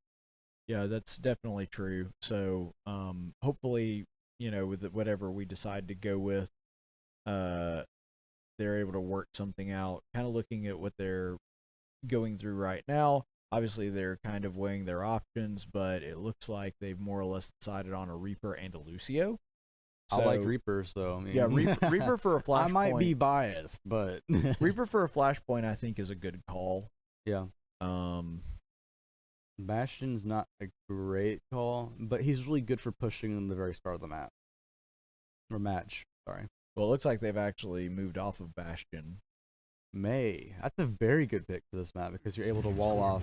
B: Yeah, that's definitely true. So hopefully, you know, with whatever we decide to go with, they're able to work something out. Kind of looking at what they're going through right now. Obviously, they're kind of weighing their options, but it looks like they've more or less decided on a Reaper and a Lucio.
H: So, I like Reaper, so I mean.
B: Yeah, Reaper for a flashpoint.
H: I might be biased, but
B: Reaper for a flashpoint, I think, is a good call.
H: Yeah. Bastion's not a great call, but he's really good for pushing in the very start of the map. Or match, sorry.
B: Well, it looks like they've actually moved off of Bastion.
H: That's a very good pick for this map because you're able to wall off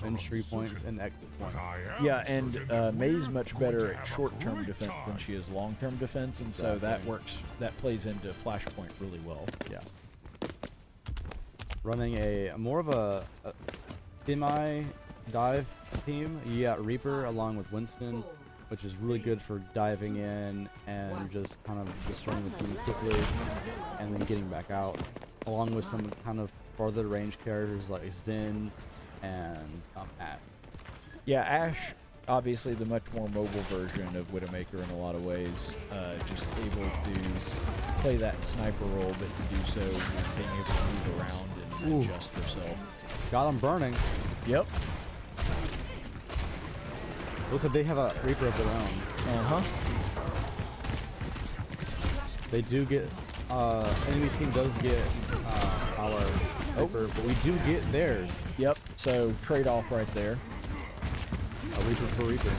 H: entry points and exit points.
B: Yeah, and May's much better at short-term defense than she is long-term defense, and so that plays into Flashpoint really well.
H: Yeah. Running a more of a semi-dive team, you got Reaper along with Winston, which is really good for diving in and just kind of destroying the team quickly and then getting back out, along with some kind of farther range characters like Zen and Ash.
B: Yeah, Ash, obviously the much more mobile version of Widowmaker in a lot of ways, just able to play that sniper role, but to do so being able to move around and adjust herself.
H: Got him burning.
B: Yep.
H: Looks like they have a Reaper of their own. They do get, enemy team does get our Reaper, but we do get theirs.
B: Yep, so trade-off right there.
H: A Reaper for Reaper.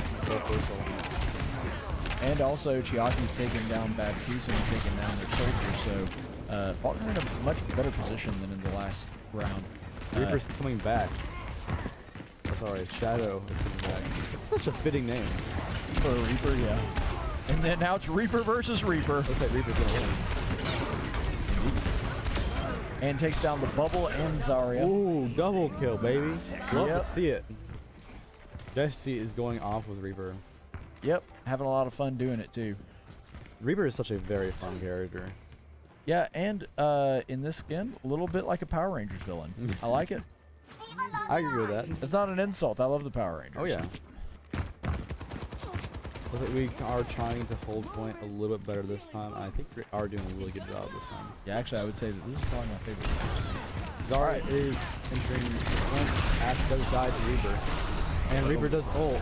B: And also, Chiaki's taking down Baptiste and taking down their soldiers, so Faulkner in a much better position than in the last round.
H: Reaper's coming back. Oh, sorry, Shadow is coming back. Such a fitting name.
B: For a Reaper, yeah. And then now it's Reaper versus Reaper.
H: Looks like Reaper's gonna win.
B: And takes down the Bubble and Zarya.
H: Ooh, double kill, baby. Love to see it. Jesse is going off with Reaper.
B: Yep, having a lot of fun doing it too.
H: Reaper is such a very fun character.
B: Yeah, and in this skin, a little bit like a Power Rangers villain. I like it.
H: I agree with that.
B: It's not an insult. I love the Power Rangers.
H: Oh yeah. I think we are trying to hold point a little bit better this time. I think we are doing a really good job this time.
B: Yeah, actually, I would say that this is probably my favorite.
H: Zarya is entering front. Ash does die to Reaper. And Reaper does ult.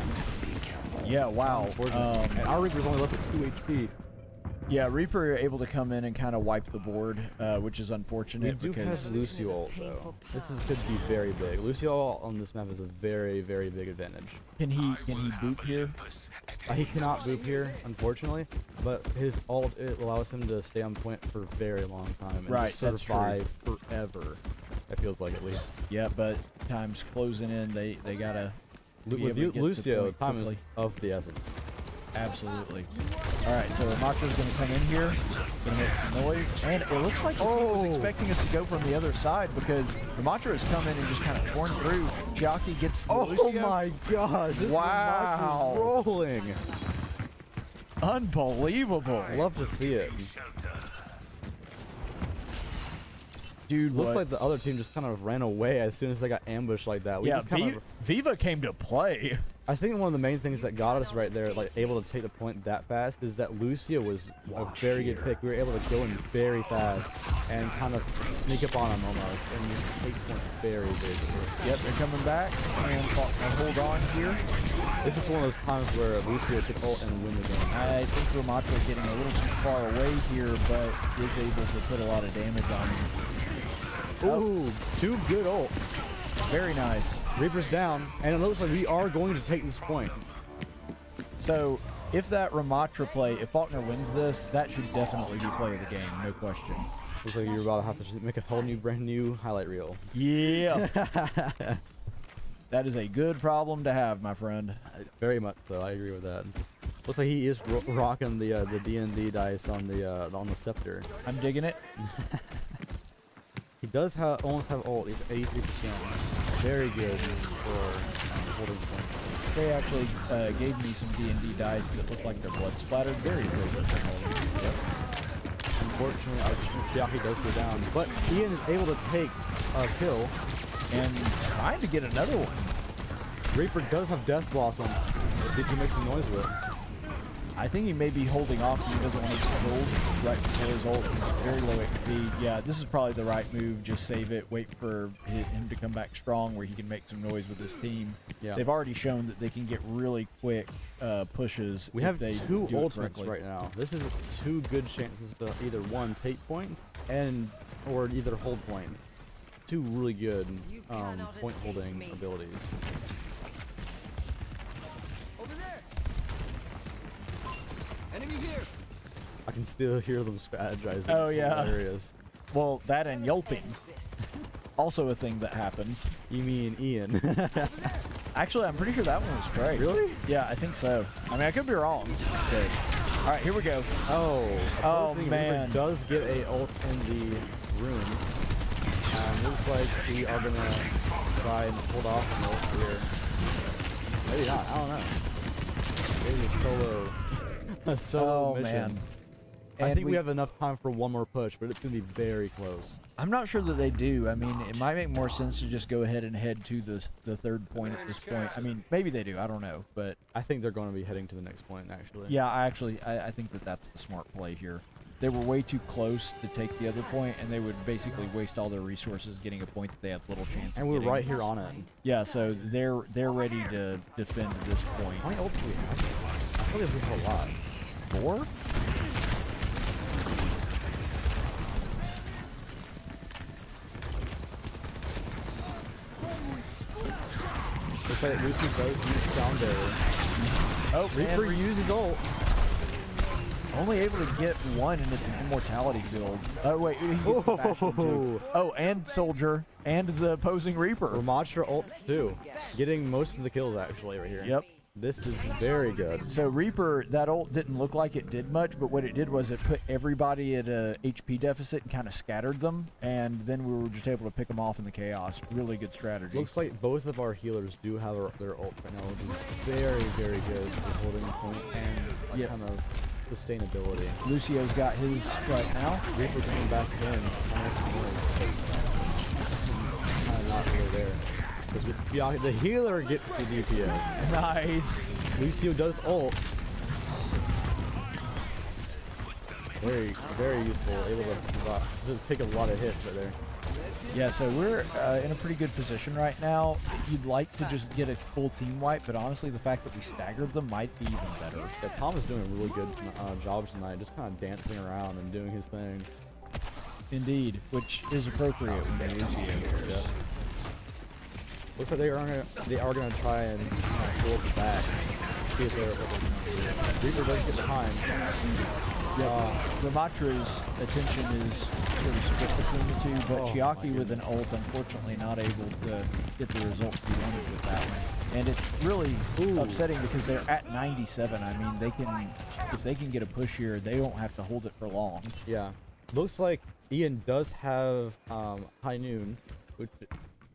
B: Yeah, wow.
H: And our Reaper's only left with 2 HP.
B: Yeah, Reaper are able to come in and kind of wipe the board, which is unfortunate.
H: We do have Lucio ult, though. This could be very big. Lucio ult on this map is a very, very big advantage.
B: Can he boop here?
H: He cannot boop here, unfortunately, but his ult it allows him to stay on point for a very long time and
B: right,
H: survive forever. It feels like, at least.
B: Yeah, but time's closing in. They gotta.
H: With Lucio, time is of the essence.
B: Absolutely. All right, so Ramacho's going to come in here, going to make some noise, and it looks like the team was expecting us to go from the other side because Ramacho has come in and just kind of torn through. Chiaki gets the Lucio.
H: Oh my gosh! This
B: wow!
H: Ramacho's rolling.
B: Unbelievable.
H: Love to see it.
B: Dude,
H: looks like the other team just kind of ran away as soon as they got ambushed like that. We
B: yeah,
H: just kind of
B: Viva came to play.
H: I think one of the main things that got us right there, like able to take the point that fast, is that Lucio was a very good pick. We were able to go in very fast and kind of sneak up on him almost and just take the point very, very quickly.
B: Yep, they're coming back and hold on here.
H: This is one of those times where Lucio could ult and win the game.
B: I think Ramacho is getting a little too far away here, but is able to put a lot of damage on him.
H: Ooh, 2 good ults.
B: Very nice.
H: Reaper's down, and it looks like we are going to take this point.
B: So, if that Ramatra play, if Faulkner wins this, that should definitely be play of the game, no question.
H: Looks like you're about to have to make a whole new, brand new highlight reel.
B: Yeah. That is a good problem to have, my friend.
H: Very much so. I agree with that. Looks like he is rocking the D&D dice on the scepter.
B: I'm digging it.
H: He does almost have ult. He's 83%. Very good for holding points.
B: They actually gave me some D&D dice that look like they're blood splattered. Very good.
H: Unfortunately, our Chiaki does go down, but Ian is able to take a kill.
B: And trying to get another one.
H: Reaper does have Death Blossom. Let's see if he makes some noise with it.
B: I think he may be holding off because he doesn't want to get killed right before his ult. He's very low HP. Yeah, this is probably the right move. Just save it. Wait for him to come back strong where he can make some noise with his team.
H: Yeah.
B: They've already shown that they can get really quick pushes.
H: We
B: if
H: have
B: they
H: two
B: do it
H: ultimates
B: correctly.
H: right now. This is two good chances to either one take point or either hold point. Two really good point holding abilities. I can still hear them strategizing.
B: Oh,
H: It's
B: yeah.
H: hilarious.
B: Well, that and yelping. Also a thing that happens.
H: You mean Ian?
B: Actually, I'm pretty sure that one was Trae.
H: Really?
B: Yeah, I think so. I mean, I could be wrong. But, all right, here we go.
H: Oh,
B: Oh,
H: opposing
B: man.
H: Reaper does get a ult in the room. Looks like we are gonna try and hold off an ult here. Maybe not. I don't know. Maybe a solo mission.
B: Man.
H: I
B: And
H: think we have enough time for one more push, but it's gonna be very close.
B: I'm not sure that they do. I mean, it might make more sense to just go ahead and head to the third point at this point. I mean, maybe they do. I don't know. But
H: I think they're going to be heading to the next point, actually.
B: yeah, I think that that's the smart play here. They were way too close to take the other point, and they would basically waste all their resources getting a point that they had little chance
H: And
B: of
H: we're
B: getting.
H: right here on it.
B: Yeah, so they're ready to defend this point.
H: How many ults do we have? I feel like we have a lot.
B: 4?
H: Looks like Lucy does use down there.
B: Oh,
H: Reaper
B: man,
H: uses ult.
B: only able to get one, and it's an immortality build. Oh wait, he gets the Bastion too. Oh, and Soldier, and the opposing Reaper.
H: Ramatra ult too. Getting most of the kills actually right here.
B: Yep.
H: This is very good.
B: So Reaper, that ult didn't look like it did much, but what it did was it put everybody at a HP deficit and kind of scattered them, and then we were just able to pick them off in the chaos. Really good strategy.
H: Looks like both of our healers do have their ult right now, which is very, very good for holding the point and like, kind of sustainability.
B: Lucio's got his right now.
H: Reaper coming back in. Kind of not really there. Because the healer gets the DPS.
B: Nice.
H: Lucio does ult. Very, very useful. Able to take a lot of hits right there.
B: Yeah, so we're in a pretty good position right now. You'd like to just get a full team wipe, but honestly, the fact that we staggered them might be even better.
H: Yeah, Tom is doing a really good job tonight, just kind of dancing around and doing his thing.
B: Indeed, which is appropriate when they're Lucio here.
H: Yeah. Looks like they are gonna try and pull up the back. See if they're able to. Reaper doesn't get behind.
B: Ramatra's attention is sort of split between the two, but
H: Oh,
B: Chiaki
H: my
B: with an ult, unfortunately not able to get the results we wanted with that one. And it's really upsetting because they're at 97. I mean, if they can get a push here, they don't have to hold it for long.
H: Yeah. Looks like Ian does have High Noon, which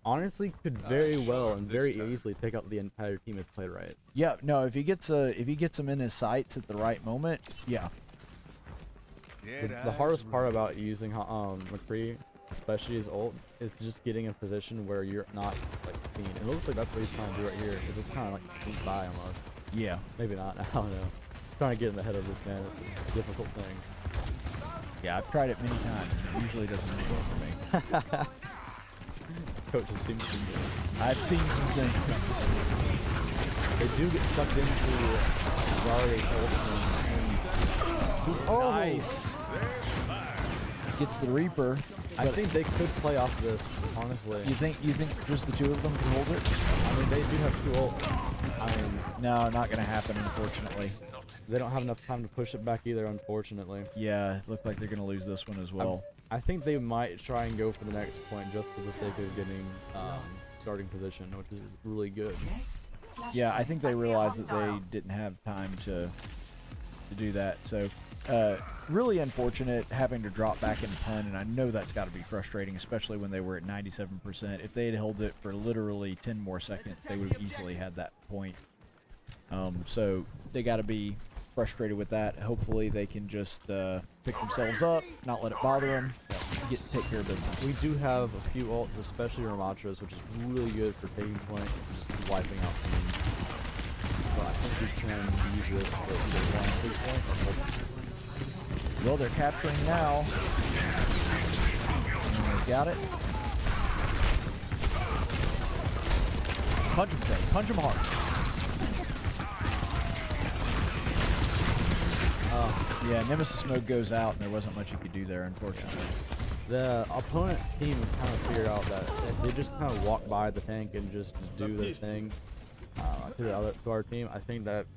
H: honestly could very well and very easily take out the entire team if played right.
B: Yeah, no, if he gets them in his sights at the right moment, yeah.
H: The hardest part about using McCree, especially his ult, is just getting in a position where you're not like seen. It looks like that's what he's trying to do right here. Is just kind of like sneak by almost.
B: Yeah.
H: Maybe not. I don't know. Trying to get in the head of this man is a difficult thing.
B: Yeah, I've tried it many times. It usually doesn't work for me.
H: Coach has seen some.
B: I've seen some things.
H: They do get sucked into Zarya's ult.
B: Oh, nice. Gets the Reaper.
H: I think they could play off this, honestly.
B: You think just the two of them can hold it?
H: I mean, they do have two ult. I mean,
B: No, not gonna happen, unfortunately.
H: they don't have enough time to push it back either, unfortunately.
B: Yeah, look like they're gonna lose this one as well.
H: I think they might try and go for the next point just for the sake of getting starting position, which is really good.
B: Yeah, I think they realized that they didn't have time to do that. So, really unfortunate having to drop back and punt, and I know that's got to be frustrating, especially when they were at 97%. If they had held it for literally 10 more seconds, they would have easily had that point. So they got to be frustrated with that. Hopefully they can just pick themselves up, not let it bother them, take care of business.
H: We do have a few ults, especially Ramachas, which is really good for taking point and just wiping out teams. So I think we can use this for either one big point or multiple.
B: Well, they're capturing now. And they got it. Punch him, Trae. Punch him hard. Yeah, Nemesis mode goes out, and there wasn't much you could do there, unfortunately.
H: The opponent team kind of figured out that if they just kind of walk by the tank and just do their thing to our team, I think that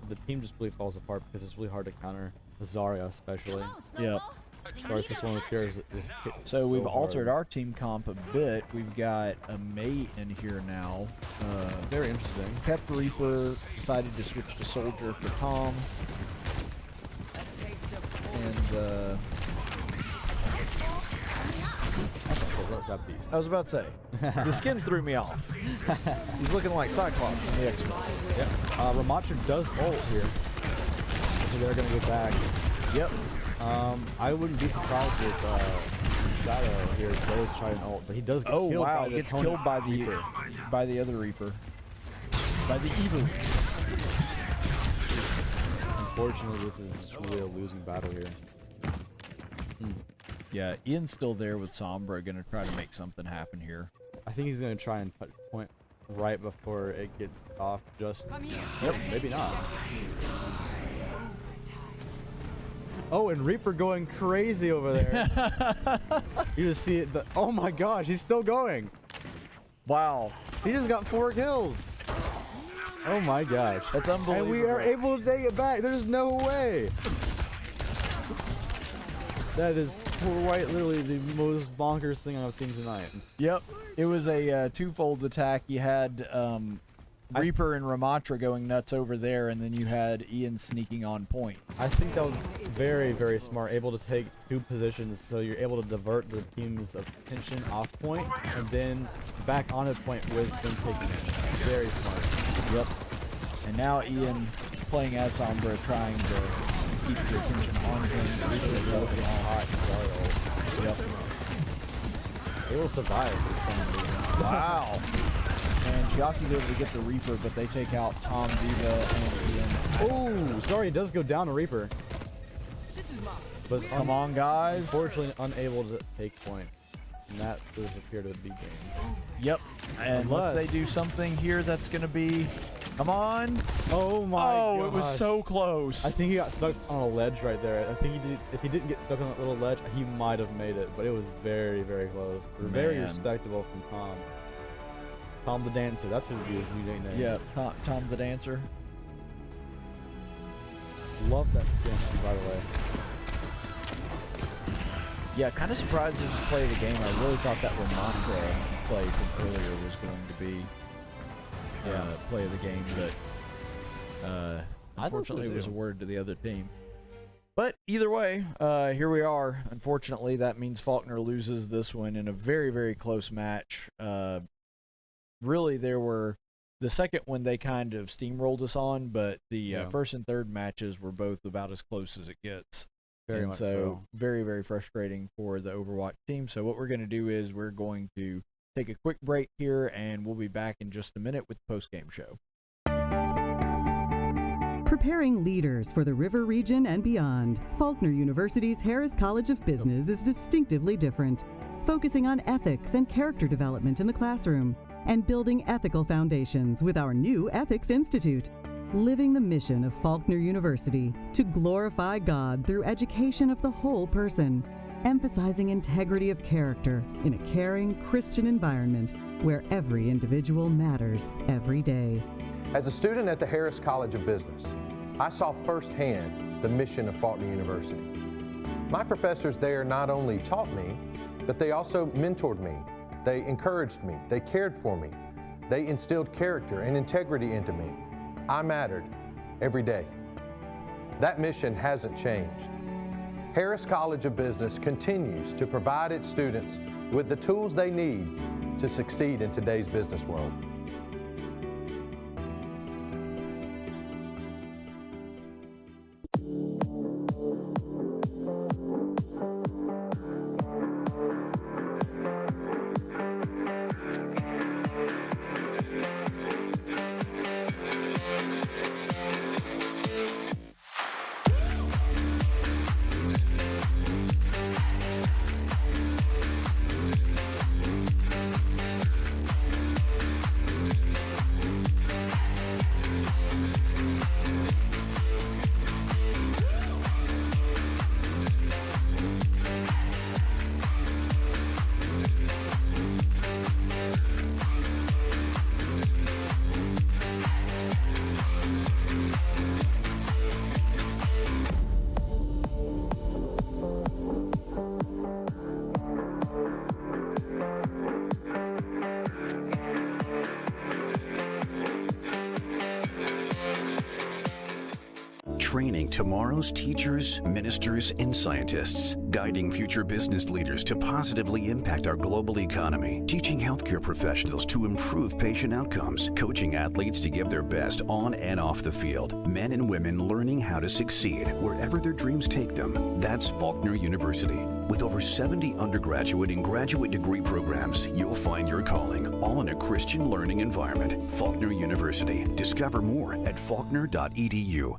H: the team just really falls apart because it's really hard to counter Zarya, especially.
B: Yep.
H: Zarya's just one of the characters that just hits
B: So we've altered
H: hard.
B: our team comp a bit. We've got a mate in here now.
H: Very interesting.
B: Kept Reaper, decided to switch to Soldier for Tom. And I was about to say, the skin threw me off. He's looking like Cyclops from the X-Men.
H: Yep. Ramacha does ult here, so they're gonna get back.
B: Yep.
H: I wouldn't be surprised if Shadow here does try an ult, but he does get
B: Oh
H: killed
B: wow,
H: by the
B: gets
H: opponent
B: killed by the
H: Reaper.
B: by the other Reaper. By the evil.
H: Unfortunately, this is just really a losing battle here.
B: Yeah, Ian's still there with Sombra, gonna try to make something happen here.
H: I think he's gonna try and touch point right before it gets off. Just yep, maybe not. Oh, and Reaper going crazy over there. You just see it. Oh my gosh, he's still going.
B: Wow,
H: He just got 4 kills. Oh my gosh.
B: that's unbelievable.
H: And we are able to take it back. There's no way. That is quite literally the most bonkers thing I've seen tonight.
B: Yep, it was a twofold attack. You had Reaper and Ramatra going nuts over there, and then you had Ian sneaking on point.
H: I think that was very, very smart. Able to take 2 positions, so you're able to divert the team's attention off point, and then back on a point with them taking it. Very smart.
B: Yep. And now Ian playing as Sombra, trying to keep your attention on him. Reaper goes hot. Yep.
H: They will survive for some reason.
B: Wow. And Chiaki's able to get the Reaper, but they take out Tom, Viva, and Ian.
H: Oh, sorry, it does go down to Reaper. But
B: Come on, guys.
H: unfortunately unable to take point. And that does appear to be game.
B: Yep. And unless
H: Unless
B: they do something here that's going to be... Come on.
H: Oh my
B: Oh, it was
H: gosh.
B: so close.
H: I think he got stuck on a ledge right there. I think he did. If he didn't get stuck on that little ledge, he might have made it. But it was very, very close. Very
B: Man.
H: respectable from Tom. Tom the Dancer. That's who would be his new nickname.
B: Yeah, Tom the Dancer.
H: Love that skin, by the way.
B: Yeah, kind of surprised this is play of the game. I really thought that Ramatra play from earlier was going to be play of the game, but unfortunately it was awarded to the other team. But either way, here we are. Unfortunately, that means Faulkner loses this one in a very, very close match. Really, there were the second one they kind of steamrolled us on, but the first and third matches were both about as close as it gets.
H: Very
B: and
H: much
B: so. Very, very frustrating for the Overwatch team. So what we're going to do is we're going to take a quick break here, and we'll be back in just a minute with the post-game show.
I: Preparing leaders for the River region and beyond, Faulkner University's Harris College of Business is distinctively different, focusing on ethics and character development in the classroom, and building ethical foundations with our new Ethics Institute. Living the mission of Faulkner University to glorify God through education of the whole person, emphasizing integrity of character in a caring Christian environment where every individual matters every day.
J: As a student at the Harris College of Business, I saw firsthand the mission of Faulkner University. My professors there not only taught me, but they also mentored me. They encouraged me. They cared for me. They instilled character and integrity into me. I mattered every day. That mission hasn't changed. Harris College of Business continues to provide its students with the tools they need to succeed in today's business world.
K: tomorrow's teachers, ministers, and scientists, guiding future business leaders to positively impact our global economy, teaching healthcare professionals to improve patient outcomes, coaching athletes to give their best on and off the field, men and women learning how to succeed wherever their dreams take them. That's Faulkner University. With over 70 undergraduate and graduate degree programs, you'll find your calling, all in a Christian learning environment. Faulkner University. Discover more at faulkner.edu.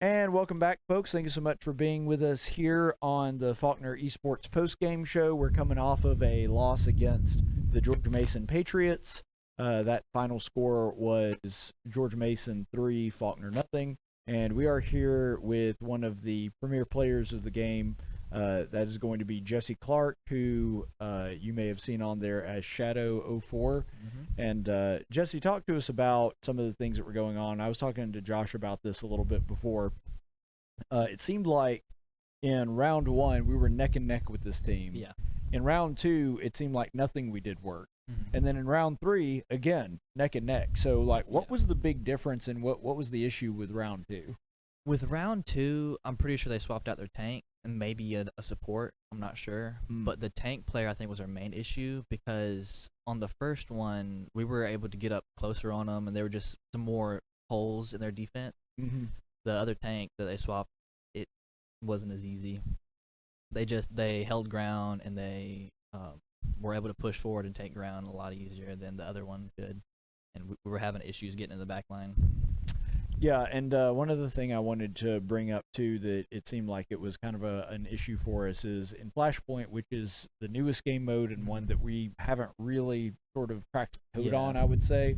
B: And welcome back, folks. Thank you so much for being with us here on the Faulkner Esports postgame show. We're coming off of a loss against the George Mason Patriots. That final score was George Mason 3, Faulkner nothing. And we are here with one of the premier players of the game. That is going to be Jesse Clark, who you may have seen on there as Shadow04. And Jesse, talk to us about some of the things that were going on. I was talking to Josh about this a little bit before. It seemed like in round 1, we were neck and neck with this team.
L: Yeah.
B: In round 2, it seemed like nothing we did work. And then in round 3, again, neck and neck. So, like, what was the big difference and what was the issue with round 2?
L: With round 2, I'm pretty sure they swapped out their tank and maybe a support. I'm not sure. But the tank player, I think, was our main issue because on the first one, we were able to get up closer on them, and there were just some more holes in their defense. The other tank that they swapped, it wasn't as easy. They held ground, and they were able to push forward and take ground a lot easier than the other one could. And we were having issues getting in the back line.
B: Yeah, and one other thing I wanted to bring up, too, that it seemed like it was kind of an issue for us is in Flashpoint, which is the newest game mode and one that we haven't really sort of cracked the code on, I would say,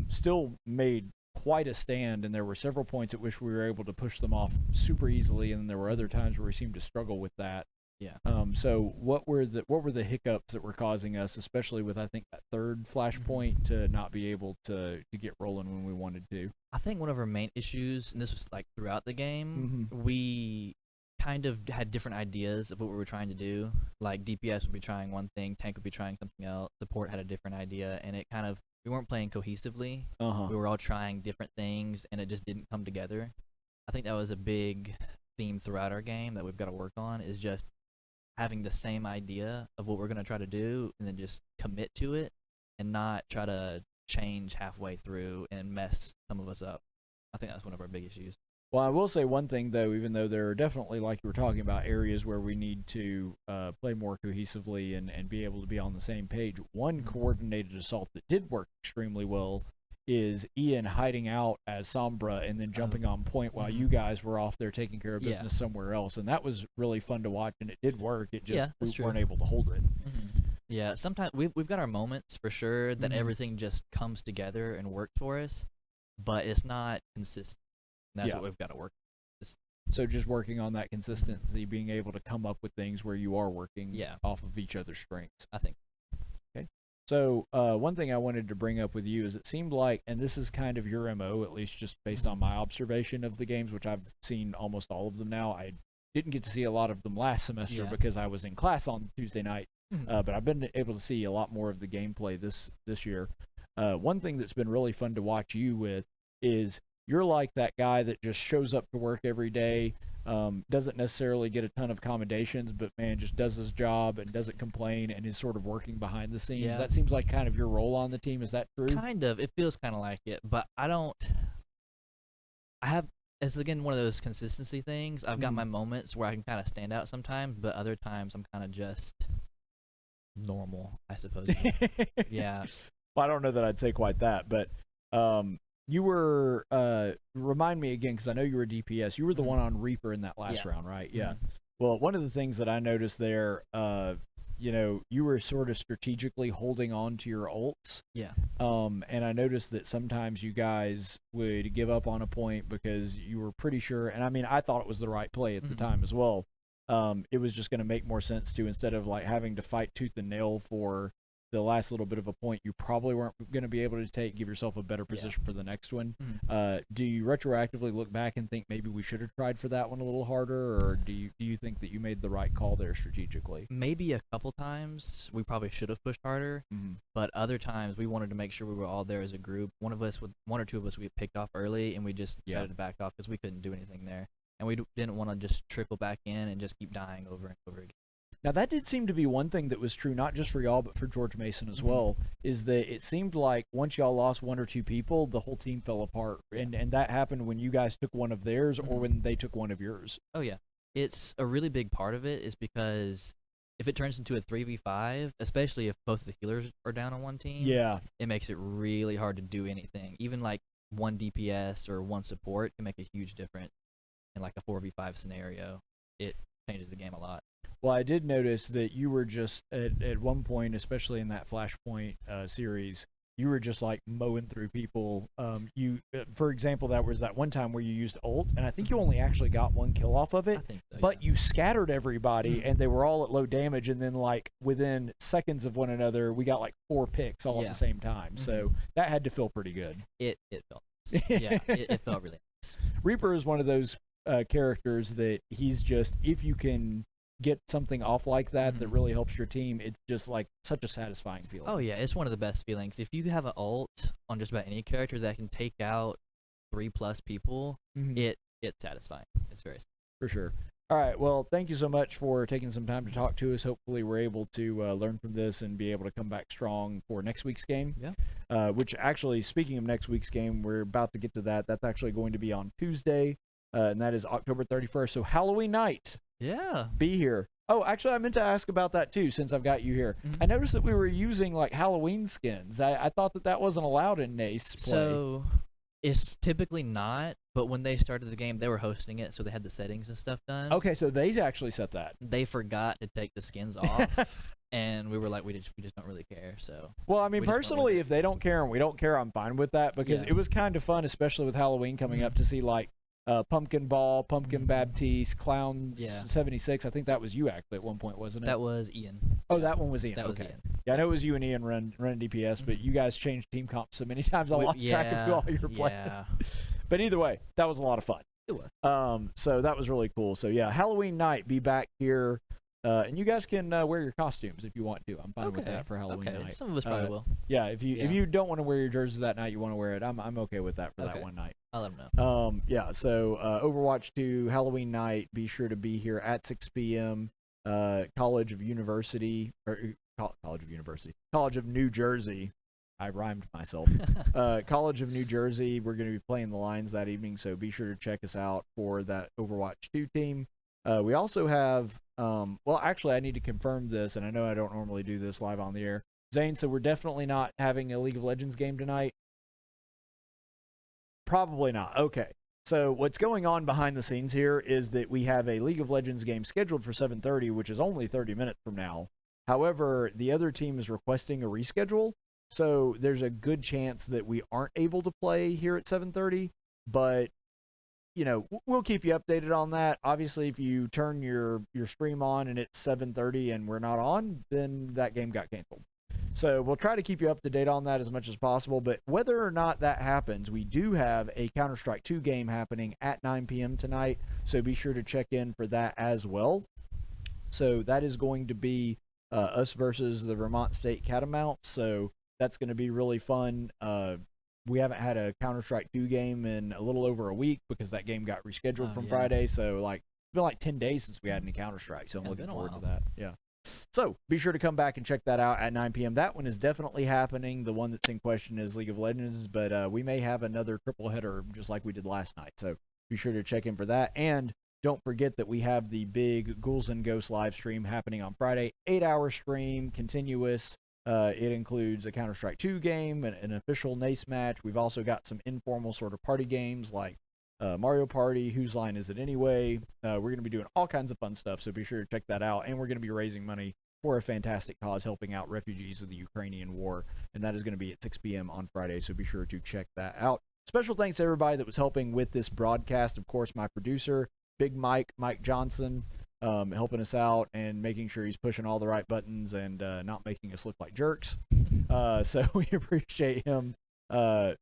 B: still made quite a stand, and there were several points at which we were able to push them off super easily, and there were other times where we seemed to struggle with that.
L: Yeah.
B: So what were the hiccups that were causing us, especially with, I think, that third Flashpoint, to not be able to get rolling when we wanted to?
L: I think one of our main issues, and this was like throughout the game, we kind of had different ideas of what we were trying to do. Like DPS would be trying one thing, tank would be trying something else, support had a different idea, and it kind of, we weren't playing cohesively. We were all trying different things, and it just didn't come together. I think that was a big theme throughout our game that we've got to work on, is just having the same idea of what we're going to try to do and then just commit to it and not try to change halfway through and mess some of us up. I think that's one of our big issues.
B: Well, I will say one thing, though, even though there are definitely, like you were talking about, areas where we need to play more cohesively and be able to be on the same page, one coordinated assault that did work extremely well is Ian hiding out as Sombra and then jumping on point while you guys were off there taking care of business somewhere else. And that was really fun to watch, and it did work. It just, we weren't able to hold it.
L: Yeah, sometimes we've got our moments for sure that everything just comes together and works for us, but it's not consistent. That's what we've got to work.
B: So just working on that consistency, being able to come up with things where you are working off of each other's strengths.
L: I think.
B: Okay. So one thing I wanted to bring up with you is it seemed like, and this is kind of your MO, at least just based on my observation of the games, which I've seen almost all of them now. I didn't get to see a lot of them last semester because I was in class on Tuesday night, but I've been able to see a lot more of the gameplay this year. One thing that's been really fun to watch you with is you're like that guy that just shows up to work every day, doesn't necessarily get a ton of commendations, but man, just does his job and doesn't complain and is sort of working behind the scenes.
L: Yeah.
B: That seems like kind of your role on the team. Is that true?
L: Kind of. It feels kind of like it, but it's again one of those consistency things. I've got my moments where I can kind of stand out sometimes, but other times I'm kind of just normal, I suppose. Yeah.
B: Well, I don't know that I'd say quite that, but you were, remind me again, because I know you were DPS. You were the one on Reaper in that last round, right? Yeah. Well, one of the things that I noticed there, you were sort of strategically holding on to your ults.
L: Yeah.
B: And I noticed that sometimes you guys would give up on a point because you were pretty sure, and I mean, I thought it was the right play at the time as well. It was just going to make more sense to, instead of like having to fight tooth and nail for the last little bit of a point you probably weren't going to be able to take, give yourself a better position for the next one. Do you retroactively look back and think maybe we should have tried for that one a little harder, or do you think that you made the right call there strategically?
L: Maybe a couple times we probably should have pushed harder, but other times we wanted to make sure we were all there as a group. One or two of us we picked off early, and we just decided to back off because we couldn't do anything there, and we didn't want to just trickle back in and just keep dying over and over again.
B: Now, that did seem to be one thing that was true, not just for y'all, but for George Mason as well, is that it seemed like once y'all lost one or two people, the whole team fell apart. And that happened when you guys took one of theirs or when they took one of yours.
L: Oh, yeah. It's a really big part of it is because if it turns into a 3v5, especially if both the healers are down on one team, it makes it really hard to do anything. Even like one DPS or one support can make a huge difference in like a 4v5 scenario. It changes the game a lot.
B: Well, I did notice that you were just at one point, especially in that Flashpoint series, you were just like mowing through people. For example, that was that one time where you used ult, and I think you only actually got one kill off of it.
L: I think so,
B: but you scattered everybody, and they were all at low damage. And then, like within seconds of one another, we got like 4 picks all at the same time. So that had to feel pretty good.
L: It felt, it felt really nice.
B: Reaper is one of those characters that he's just, if you can get something off like that that really helps your team, it's just like such a satisfying feeling.
L: Oh yeah, it's one of the best feelings. If you have an ult on just about any character that can take out 3+ people, it's satisfying. It's very
B: for sure. All right, well, thank you so much for taking some time to talk to us. Hopefully we're able to learn from this and be able to come back strong for next week's game. Which actually, speaking of next week's game, we're about to get to that. That's actually going to be on Tuesday, and that is October 31st. So Halloween night. Be here. Oh, actually, I meant to ask about that too, since I've got you here. I noticed that we were using like Halloween skins. I thought that wasn't allowed in NACE play.
L: So it's typically not, but when they started the game, they were hosting it, so they had the settings and stuff done.
B: Okay, so they actually set that.
L: They forgot to take the skins off, and we were like, we just don't really care. So.
B: Well, I mean, personally, if they don't care and we don't care, I'm fine with that because it was kind of fun, especially with Halloween coming up, to see like Pumpkin Ball, Pumpkin Baptiste, Clown 76. I think that was you actually at one point, wasn't it?
L: That was Ian.
B: Oh, that one was Ian.
L: That was
B: okay.
L: Ian.
B: Yeah, I know it was you and Ian running DPS, but you guys changed team comps so many times I lost track of who all you were playing. But either way, that was a lot of fun.
L: It was.
B: So that was really cool. So yeah, Halloween night, be back here. And you guys can wear your costumes if you want to. I'm fine with that for Halloween night.
L: Some of us probably will.
B: Yeah, if you don't want to wear your jerseys that night, you want to wear it. I'm okay with that for that one night.
L: I'll let them know.
B: Yeah. So Overwatch 2 Halloween night. Be sure to be here at 6 p.m. College of New Jersey. I rhymed myself. College of New Jersey. We're going to be playing the Lions that evening, so be sure to check us out for that Overwatch 2 team. We also have, well, actually, I need to confirm this, and I know I don't normally do this live on the air. Zane, so we're definitely not having a League of Legends game tonight? Probably not. Okay. So what's going on behind the scenes here is that we have a League of Legends game scheduled for 7:30, which is only 30 minutes from now. However, the other team is requesting a reschedule, so there's a good chance that we aren't able to play here at 7:30, but you know, we'll keep you updated on that. Obviously, if you turn your stream on and it's 7:30 and we're not on, then that game got canceled. So we'll try to keep you up to date on that as much as possible. But whether or not that happens, we do have a Counter-Strike 2 game happening at 9 p.m. tonight. So be sure to check in for that as well. So that is going to be us versus the Vermont State Catamounts. So that's going to be really fun. We haven't had a Counter-Strike 2 game in a little over a week because that game got rescheduled from Friday. So like it's been like 10 days since we had any Counter-Strike. So I'm looking forward to that. Yeah. So be sure to come back and check that out at 9 p.m. That one is definitely happening. The one that's in question is League of Legends, but we may have another triple header just like we did last night. So be sure to check in for that. And don't forget that we have the big Ghouls and Ghosts live stream happening on Friday. 8-hour stream, continuous. It includes a Counter-Strike 2 game, an official NACE match. We've also got some informal sort of party games like Mario Party, Whose Line Is It Anyway? We're going to be doing all kinds of fun stuff, so be sure to check that out. And we're going to be raising money for a fantastic cause, helping out refugees of the Ukrainian war. And that is going to be at 6 p.m. on Friday, so be sure to check that out. Special thanks to everybody that was helping with this broadcast. Of course, my producer, Big Mike Johnston. helping us out and making sure he's pushing all the right buttons and not making us look like jerks. So we appreciate him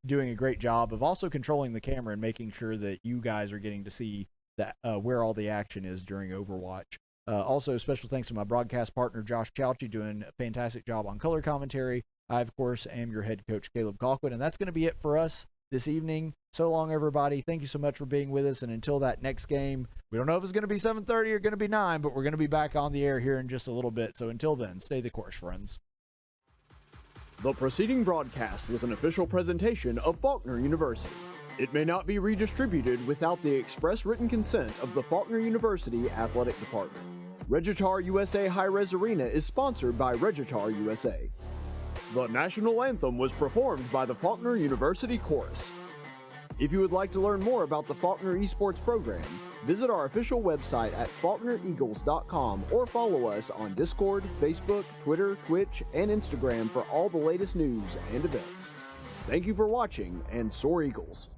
B: doing a great job of also controlling the camera and making sure that you guys are getting to see that where all the action is during Overwatch. Also, special thanks to my broadcast partner, Josh Chalchi, doing a fantastic job on color commentary. I, of course, am your head coach, Caleb Colquitt, and that's going to be it for us this evening. So long, everybody. Thank you so much for being with us, and until that next game, we don't know if it's going to be 7:30 or going to be 9, but we're going to be back on the air here in just a little bit. So until then, stay the course, friends.
M: The preceding broadcast was an official presentation of Faulkner University. It may not be redistributed without the express written consent of the Faulkner University Athletic Department. Regitar USA High-Res Arena is sponsored by Regitar USA. The national anthem was performed by the Faulkner University Chorus. If you would like to learn more about the Faulkner Esports program, visit our official website at faulknereagles.com or follow us on Discord, Facebook, Twitter, Twitch, and Instagram for all the latest news and events. Thank you for watching, and soar Eagles!